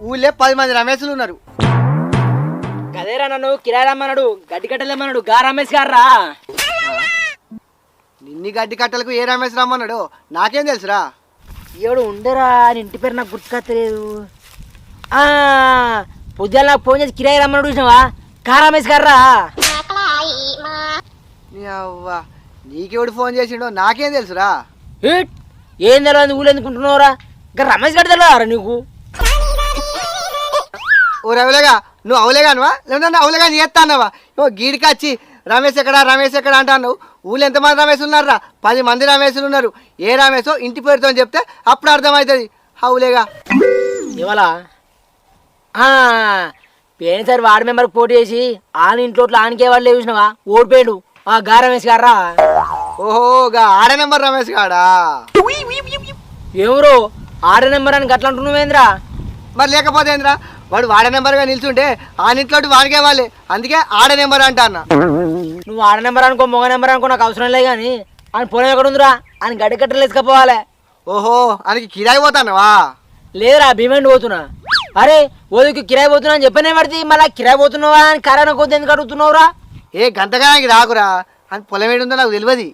ఊళ్ళే 10 మంది రమేష్లు ఉన్నారు. గదేరా నన్ను కిరాయి రమ్మన్నాడు, గడ్డి కట్టలేమన్నాడు, గా రమేష్ గారు. నిన్ని గడ్డి కట్టలకు ఏ రమేష్ రమ్మన్నాడు నాకేం తెలుసురా? ఎవడు ఉండరా అని ఇంటి పేరు నాకు గుర్తుకొత్తలేదు. పొద్దున నాకు ఫోన్ చేసి కిరాయి రమ్మన్నాడు చూసినావా, గా రమేష్ గారు. నీకెవడు ఫోన్ చేసిండో నాకేం తెలుసురా? ఏం తెలియదు ఊళ్ళు ఎందుకుంటున్నావురా? ఇంకా రమేష్ గారు తెలియదారా నీకు? ఓ రవిలేగా నువ్వు అవులేగానువా లేదంటే అవులేగా చేస్తా అన్నావా? గీడికి వచ్చి రమేష్ ఎక్కడ అంటున్నావు. ఊళ్ళో ఎంతమంది రమేష్ ఉన్నారా? 10 మంది రమేష్లు ఉన్నారు. ఏ రమేషో ఇంటి పేరుతో చెప్తే అప్పుడు అర్థమవుతుంది. అవులేగా ఇవాళ పోయినసారి వార్డు మెంబర్కి పోటీ చేసి ఆన ఇంట్లో ఆనకే వాళ్ళు చూసినావా, ఓడిపోయాడు గా రమేష్ గారా. ఓహో గా ఆడ నెంబర్ రమేష్ గాడా? ఎవరు ఆడ నెంబర్ అని గట్లా అంటున్నావేంద్రా? మరి లేకపోతే ఏంద్రా, వాడు వాడ నెంబర్గా నిల్చుంటే ఆనింట్లో వాడికే వాళ్ళే, అందుకే ఆడ నెంబర్ అంట అన్న. నువ్వు ఆడ నెంబర్ అనుకో మొగ నెంబర్ అనుకో నాకు అవసరం లేదు, కానీ ఆయన పొలం ఎక్కడ ఉందిరా? ఆయన గడ్డి కట్టలు వేసుకపోవాలి. ఓహో ఆయనకి కిరాయి పోతానవా? లేదురా భీమండి పోతున్నా. అరే ఓదికి కిరాయి పోతున్నా అని చెప్పనే పడితే మళ్ళీ కిరాయి పోతున్నావా అని కరోనా కొద్ది ఎందుకు అడుగుతున్నావురా? ఏ గంటగానికి రాకురా, అని పొలం ఏడుందో నాకు తెలియదు.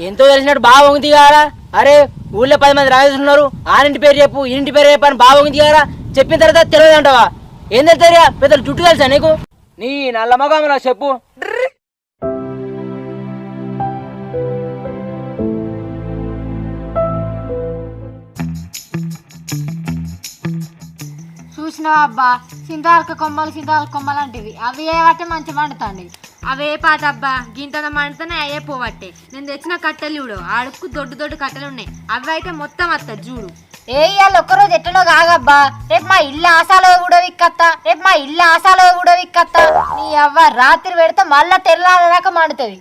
ఎంతో తెలిసినట్టు బాగా వంగి కారా? అరే ఊళ్ళో 10 మంది రాజేసి ఉన్నారు, ఆనింటి పేరు చెప్పు ఇంటి పేరు చెప్పు అని బాగా వంగి కారా? చెప్పిన తర్వాత తెలియదు అంటావా? ఏం తెలుసా పెద్దలు జుట్టు తెలుసా నీకు? నీ నల్ల మగం నాకు చెప్పు. చూసినావా అబ్బా, సింతాలక కొమ్మలు అంటివి అవి ఏ పట్టే మంచి మండుతాండి. అవే పాట అబ్బా, గింత మంటనే అయ్యే పోవట్టే. నేను తెచ్చిన కట్టెలు చూడు, ఆడుకు దొడ్డు కట్టెలు ఉన్నాయి, అవి అయితే మొత్తం అత్త చూడు. ఇవాళ ఒక్కరోజు ఎట్లనో కాగబ్బా, రేపు మా ఇల్లు ఆశాలో కూడా విక్కత్తా. నీ అవ్వ రాత్రి పెడితే మళ్ళా తెల్లారేదాకా మండుతుంది.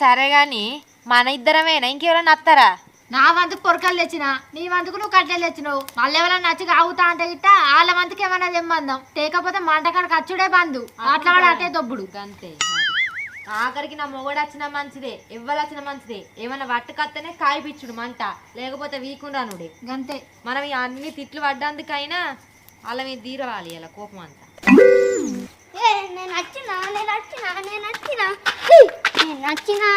సరే గాని మన ఇద్దరమేనా, ఇంకెవరైనా అత్తారా? నా వంతుకు పొరకలు తెచ్చినా నీ వంతుకు నువ్వు కట్టెలు తెచ్చినావు. మళ్ళీ ఎవరైనా నచ్చి ఆగుతా అంటే గిట్ట వాళ్ళ వంతుకి ఏమన్నా తెమ్మందాం. తేకపోతే మంటకాడ ఖర్చుడే బంధు. అట్లా వాడు అటే దొబ్బుడు. అంతే ఆఖరికి నా మొగడు వచ్చిన మంచిదే, ఎవ్వరు వచ్చిన మంచిదే. ఏమన్నా వట్టుకత్తనే కాయపిచ్చుడు మంట, లేకపోతే వీకుండానుడే. గంతే. మనం ఈ అన్ని తిట్లు పడ్డందుకైనా వాళ్ళ మీద తీరవాలి ఇలా కోపం అంతా. నేను నచ్చినా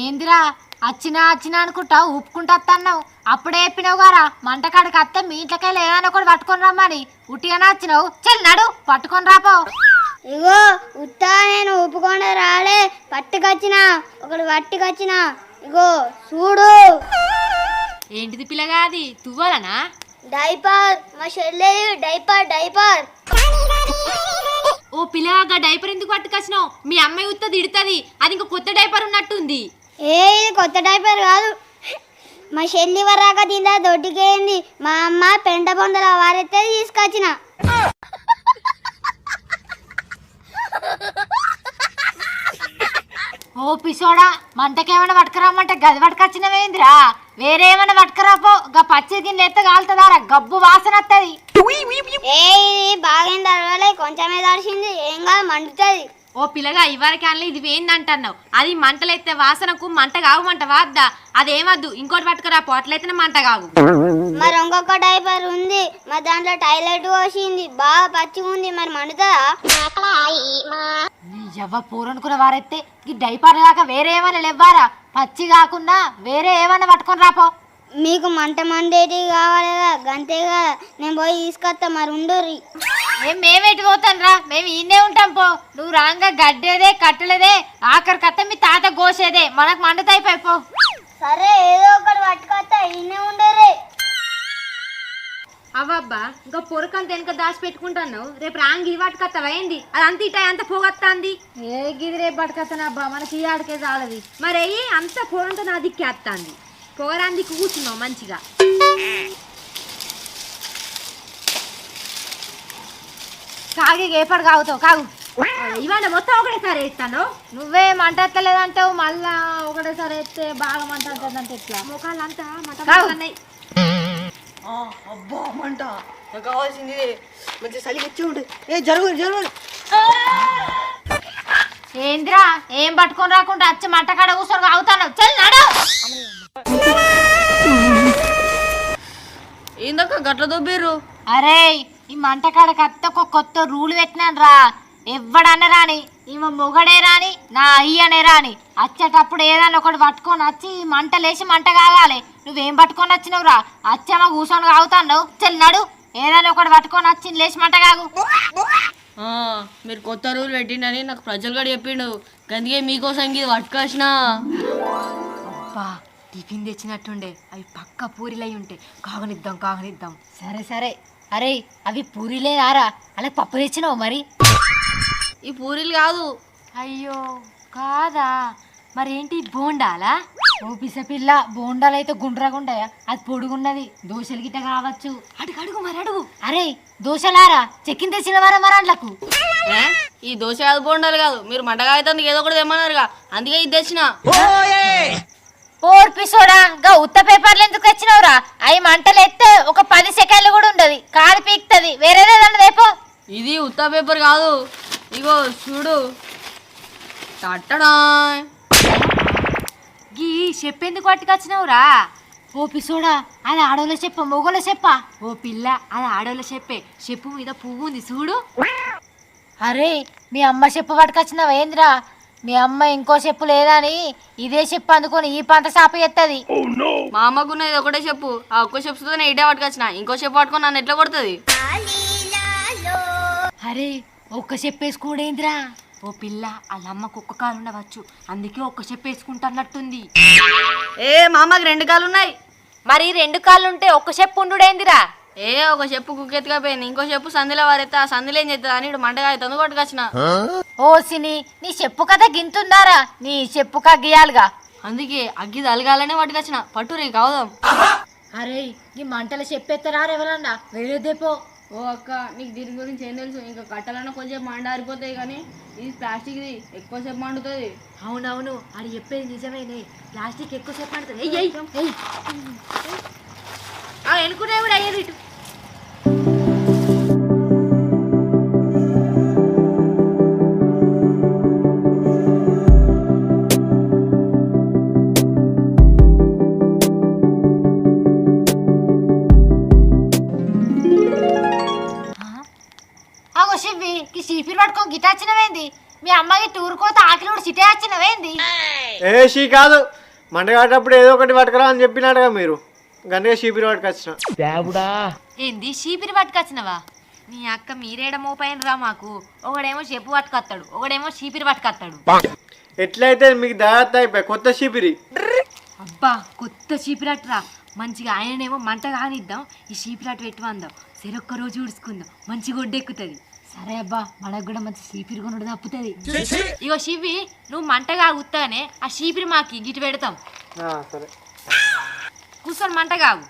ఏందిరా వచ్చినా అనుకుంటా ఊపుకుంటా అన్నావు. అప్పుడే చెప్పినావు గారా మంటకాడికి అత్తే మీ ఇంట్లోకెళ్ళి ఏదైనా ఒకటి పట్టుకొని రమ్మని. ఉట్టిగానే వచ్చినావు. చెల్ నడు పట్టుకొని రాపో. ఇగో ఉత్తా నేను ఊపుకుండా రాలే, పట్టుకొచ్చినా ఒకటి పట్టుకొచ్చినా. ఇగో చూడు. ఏంటిది పిల్లగా అది తువ్వాలనా? డైపర్ మా చెల్లెది డైపర్. ఓ పిల్లగా డైపర్ ఎందుకు పట్టుకొచ్చినావు? మీ అమ్మాయి ఉత్త తిడుతుంది, అది ఇంకా కొత్త డైపర్ ఉన్నట్టుంది. ఇది కొత్త డైపర్ కాదు, మా చెల్లి వరాక తిందా దొడ్డికేయింది. మా అమ్మ పెంట పొందల వారైతే తీసుకొచ్చిన. ఓ పిసోడా మంటకేమైనా పట్టుకురామంటే గది పట్టుకొచ్చినవేందిరా? వేరే ఏమైనా పట్టుకురాపో. గా పచ్చి గిన్నె ఎత్త కాలుతుందారా, గబ్బు వాసన వస్తుంది. ఇది బాగా తడవలే, కొంచెమే తడిసింది, ఏం కాదు మండుతుంది. ఓ పిల్లగా ఇవరికి అనలే ఇది ఏందంటున్నావు? అది మంటలైతే వాసనకు మంట కావమంట వాద్దా. అదేమద్దు, ఇంకోటి పట్టుకురాపో, అట్లయితేనే మంట కావు. మరి ఇంకొక డైపర్ ఉంది, మరి దాంట్లో టాయిలెట్ పోసింది, బాగా పచ్చిగా ఉంది, మరి మండుతుందా? ఎవ్వ పూరనుకున్న వారైతే ఈ డైపర్ కాక వేరే ఏమైనా లేవ్వారా? పచ్చి కాకుండా వేరే ఏమైనా పట్టుకొని రాపో. మీకు మంట మండేటి కావాలి కదా, గంతేగా నేను పోయి తీసుకొస్తా, మరి ఉండోరి. మేమేటి పోతాను రా, మేము ఈయనే ఉంటాం పో. నువ్వు రాంగా గడ్డేదే కట్టలేదే, ఆఖరి కత్త మీ తాత గోసేదే, మనకు మండుతాయిపోయి పో. సరే ఏదో ఒకటి పట్టుకొస్తా, ఈయనే ఉండరే. అవ్వబ్బా ఇంకా పొరకంత వెనక దాచి పెట్టుకుంటున్నావు, రేపు రాంగి వాటికత్తవా ఏంది? అది అంత ఇట అంత పోగొత్తాంది. ఏ గిది రేపు పట్టుకొస్తానబ్బా, మనకి ఈ ఆడికే చాలది. మరి అయ్యి అంత పొగంతా నా దిక్కి వస్తుంది. పొగరాందికి కూర్చున్నావు మంచిగా. కాగి ఏపడు కాగుతావు కాగు. ఇవాళ మొత్తం ఒకటేసారి వేస్తాను. నువ్వే మంట ఎత్తలేదంటావు, మళ్ళా ఒకటేసారి ఎత్తే బాగా మంట అంటుందంటే ఎట్లా? ముఖాలంతా కాగు. అబ్బా మంట నాకు కావాల్సింది మంచి చలి వచ్చి ఉంటుంది. జరుగు ఏంద్రా ఏం పట్టుకొని రాకుండా వచ్చి మంట కాడ కూర్చొని కాగుతాను. చల్ నడు. ఏందక్క గట్ల దొబ్బిర్రు? అరే ఈ మంట కాడకి అత్త ఒక కొత్త రూల్ పెట్టినాను రా. ఎవ్వడన్న రాని, ఈమె మొగడే రాని, నా అయ్యనే రాని, వచ్చేటప్పుడు ఏదైనా ఒకటి పట్టుకొని వచ్చి మంట లేచి మంట కాగాలి. నువ్వేం పట్టుకొని వచ్చినావు రా? వచ్చామా కూర్చొని కాగుతాను. చెల్లినాడు ఏదైనా ఒకటి పట్టుకొని వచ్చి లేచి మంట కాగు. మీరు కొత్త రూల్ పెట్టిండని నాకు ప్రజలు కూడా చెప్పిండు, అందుకే మీకోసం ఇది పట్టుకొచ్చిన. అబ్బా టిఫిన్ తెచ్చినట్టుండే, అవి పక్క పూరిలై ఉంటాయి. కాగనిద్దాం. సరే అరే అవి పూరీలే రారా, అలా పప్పు తెచ్చినావు మరి? ఈ పూరీలు కాదు. అయ్యో కాదా, మరేంటి బోండాలా? ఓ పిసపిల్ల బోండాలు అయితే గుండ్రగుంటాయా? అది పొడుగున్నది, దోశలు గిట్ట కావచ్చు. అడుగు మరి అడుగు. అరే దోశలారా చెక్కిన తెచ్చిన వారా మరన్లకు. ఈ దోశ కాదు బోండాలు కాదు, మీరు మంటగా అయితే ఏదో ఒకటి తెమ్మన్నారుగా, అందుకే ఇది తెచ్చిన. ఓర్పిసోడా గా ఉత్త పేపర్లు ఎందుకు తెచ్చినావురా? అవి మంటలు ఎత్తే ఒక 10 సెకండ్లు కూడా ఉండదు, కాలు పీక్తుంది. వేరేదేదన్నా రేపో. ఇది ఉత్త పేపర్ కాదు, ఇగో చూడు. తట్టడా గీ చెప్పేందుకు పట్టుకొచ్చినావురా? ఓ పిసోడా అది ఆడోళ్ళ చెప్ప మొగోళ్ళ చెప్ప? ఓ పిల్ల అది ఆడోళ్ళ చెప్పే, చెప్పు మీద పువ్వు ఉంది చూడు. అరే మీ అమ్మ చెప్పు పట్టుకొచ్చినావా ఏందిరా? మీ అమ్మ ఇంకో చెప్పు లేదని ఇదే చెప్పు అందుకొని ఈ పంట సాప ఎత్తది. మా అమ్మకున్నది ఒకటే చెప్పు, ఆ ఒక్క చెప్పుతో నేను ఇటే పట్టుకొచ్చిన, ఇంకో చెప్పు పట్టుకొని నన్ను ఎట్లా కొడుతుంది? అరే ఒక్క చెప్పేసుకోడేంద్రా? ఓ పిల్ల వాళ్ళ అమ్మకు ఒక్క కాలు ఉండవచ్చు, అందుకే ఒక్క చెప్పు వేసుకుంటున్నట్టుంది. ఏ మా అమ్మకి 2 కాళ్ళు ఉన్నాయి. మరి 2 కాళ్ళు ఉంటే ఒక్క చెప్పు ఉండుడేందిరా? ఒక చెప్పు కుక్కెత్తుకపోయింది, ఇంకో చెప్పు సంధిలో వారైతే ఆ సంధిలో ఏం చేస్తుంది అని మంటగా అవుతుంది కొట్టుకొచ్చిన. ఓ సిని నీ చెప్పు కథ గింతుందారా? నీ చెప్పు కగ్గియాలుగా, అందుకే అగ్గి తలగాలనే పట్టుకొచ్చిన. పట్టురి కావుదాం. అరే ఈ మంటలు చెప్పేస్తారా ఎవరన్నా? వేరేదేపో ఓ అక్క నీకు దీని గురించి ఏం తెలుసు? ఇంకా కట్టాలన్నా కొంచెం మండ ఆరిపోతాయి కానీ ఇది ప్లాస్టిక్ది ఎక్కువసేపు మండుతుంది. అవునవును అది చెప్పేది నిజమేనే, ప్లాస్టిక్ ఎక్కువసేపు పడుతుంది. ఎనుకునే కూడా అయ్యేది ఇటు. అగో శివి ఈ చీపిరి పట్టుకొని గిట వచ్చినవేంది? మీ అమ్మకి టూర్ కోత ఆకలి కూడా సిటే వచ్చినవేంది? షీ కాదు, మంట కాటప్పుడు ఏదో ఒకటి పట్టుకురా అని చెప్పినాడుగా మీరు, గంటగా చీపిరి పట్టుకొచ్చిన. ఏంది చీపిరి పట్టుకొచ్చినవా? నీ అక్క మీరేడ మోపైన రా మాకు. ఒకడేమో చెప్పు పట్టుకొస్తాడు, ఒకడేమో చీపిరి పట్టుకొస్తాడు. ఎట్లయితే మీకు దాదాపు అయిపోయి కొత్త చీపిరి. అబ్బా కొత్త చీపిరట్రా, మంచిగా ఆయననేమో మంట కానిద్దాం, ఈ చీపిరట్ పెట్టుకుందాం, సరొక్క రోజు ఉడుచుకుందాం, మంచిగా ఒడ్డెక్కుతుంది. సరే అబ్బా, మనకు కూడా మంచి చీపిరి కొనుడు తప్పుతుంది. ఇగో శివి, నువ్వు మంటగా ఉత్తానే ఆ చీపిరి మాకి గిటి పెడతాం. సరే కూర్చొని మంట కావు.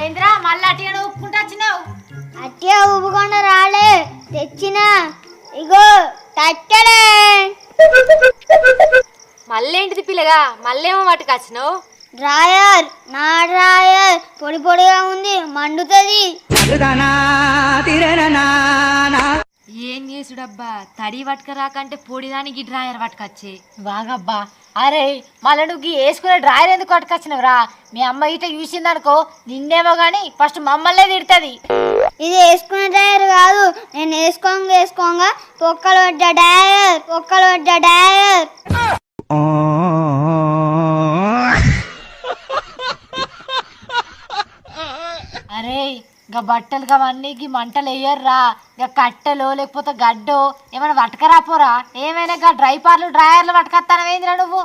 ఏంద్రా మళ్ళీ అట్టిగా ఉప్పుకుంటూ వచ్చినావు? అట్టిగా ఉప్పుకుండా రాలే, తెచ్చిన ఇగో తట్టడే. మళ్ళేంటిది పిల్లగా, మళ్ళేమో పట్టుకొచ్చినావు? డ్రాయర్, నా డ్రాయర్ పొడి పొడిగా ఉంది, మండుతుంది. ఏం చేసుడబ్బా, తడి పట్టుకరాకంటే పొడిదానికి డ్రాయర్ పట్టుకొచ్చే. వాగబ్బా, అరే మళ్ళీ నువ్వు వేసుకునే డ్రాయర్ ఎందుకు పట్టుకొచ్చినవురా? మీ అమ్మ ఇట చూసిందనుకో నిన్నేమో గాని ఫస్ట్ మమ్మల్నే తిడుతుంది. ఇది వేసుకునే డ్రాయర్ కాదు, నేను వేసుకోగా పొక్కలు పడ్డ డ్రాయర్, పొక్కలు పడ్డ డ్రాయర్. అరే గా బట్టలు అవన్నీ మంటలు వేయర్రా, ఇక కట్టెలో లేకపోతే గడ్డో ఏమైనా పట్టుకరాపోరా? ఏమైనా గా డ్రైవర్లు పట్టుకొస్తానవేంద్రా నువ్వు?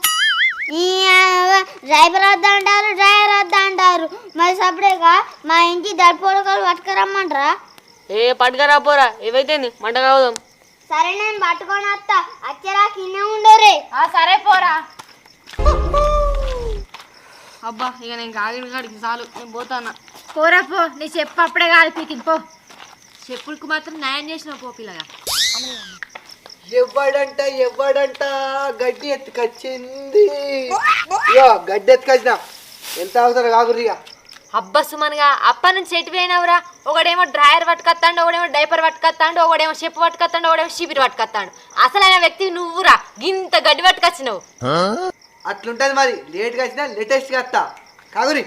డ్రైవర్ వద్ద అంటారు, డ్రైవర్ వద్ద అంటారు, మరి సపరేట్గా మా ఇంటి దడిపోడకలు పట్టుకురమ్మంటారా? పట్టుకరా పోరా, ఏవైతే మంట కావదాం. సరే నేను పట్టుకొని వస్తా, అచ్చరా కింద ఉండరే. సరే పోరా. అబ్బా ఇక నేను కాగిన కాడికి చాలు, నేను పోతానా. పోరా పో, నీ చెప్పు అప్పుడే కాదు పీకింది పో. చెప్పులకు మాత్రం న్యాయం చేసినావు పో పిల్లగా. ఎవడంట గడ్డి ఎత్తుకొచ్చింది. గడ్డి ఎత్తుకొచ్చిన ఎంత అవసరం కాకురిగా. అబ్బా సుమన్గా అప్ప నుంచి ఎటు పోయినావురా? ఒకడేమో డ్రాయర్ పట్టుకొస్తాడు, ఒకడేమో డైపర్ పట్టుకొస్తాడు, ఒకడేమో చెప్పు పట్టుకొస్తాడు, ఒకడేమో చీపిరి పట్టుకొస్తాడు. అసలైన వ్యక్తి నువ్వురా, గింత గడ్డి పట్టుకొచ్చినావు. అట్లుంటది మరి, లేట్గా వచ్చినా లేటెస్ట్గా వస్తా కాకురి.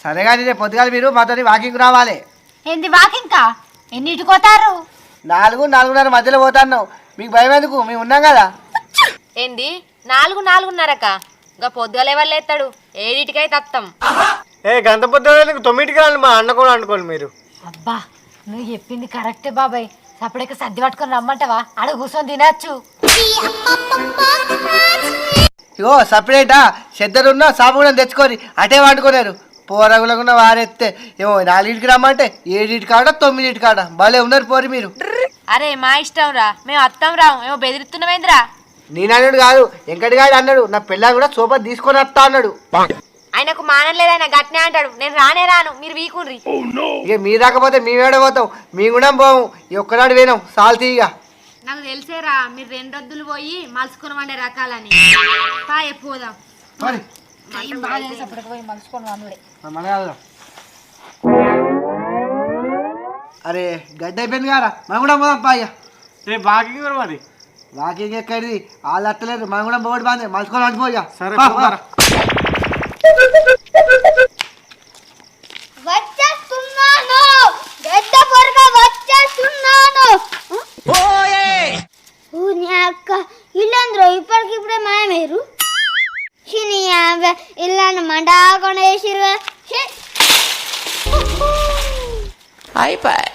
సరే కానీ రేపు పొద్దుగాల మీరు మాతో వాకింగ్ రావాలి. ఏంది వాకింగ్ కా? ఎన్నిటికి పోతారు? 4-4:30 మధ్యలో పోతాను. మీకు భయం ఎందుకు, మేము ఉన్నాం కదా. ఏంది 4-4:30కా? ఇంకా పొద్దుగాల ఎవరు లేస్తాడు? 7టికైతే వస్తాం. గంత పొద్దుగా 9టికి రండి, మా అన్న కూడా అనుకోండి మీరు. అబ్బా నువ్వు చెప్పింది కరెక్టే బాబాయ్, సపరేట్గా సర్ది పట్టుకొని రమ్మంటావా? ఆడ కూర్చొని తినచ్చు. ఇగో సపరేటా చెద్దరున్నా సాపు కూడా తెచ్చుకొని అటే వండుకున్నారు. పోరగులకున్న వారెత్తే ఏమో 4టికి రమ్మంటే 7టికి కాడ 9టికి కాడ భలే ఉన్నారు పోరి మీరు. అరే మా ఇష్టం రా, మేము వస్తాం రాము, ఏమో బెదిరిస్తున్నామేంద్రా? నేను అన్నాడు కాదు, వెంకటగాడు అన్నాడు, నా పిల్ల కూడా సోపా తీసుకొని వస్తా అన్నాడు. ఆయనకు మానం లేదైనా గట్నే అంటాడు. నేను రానే రాను, మీరు వీకుండ్రి. ఇక మీరు రాకపోతే మేమేడ పోతాం, మేము కూడా పోము. ఈ ఒక్కనాడు పోయినాం సాల్తీగా. నాకు తెలిసేరా మీరు 2 రొద్దులు పోయి మలుసుకొని వండే రకాలని. పాయ పోదాం. అరే గడ్డ అయిపోయింది కదా, మనం కూడా పోదాం పాయ్య. రేపు వాకింగ్ కూడా మరి. వాకింగ్ ఎక్కడిది, వాళ్ళు అత్తలేరు, మనం కూడా పోటీ బాగుంది మలుచుకొని అంటుకోగా. సరే వచ్చేస్తున్నాను, గడ్డ పొరగా వచ్చేస్తున్నాను. అక్క ఇల్లందరూ ఇప్పటికిప్పుడే మాయమేరు. ఇల్లాన్ని మంట ఆకుండా వేసిరు. అయిపోయి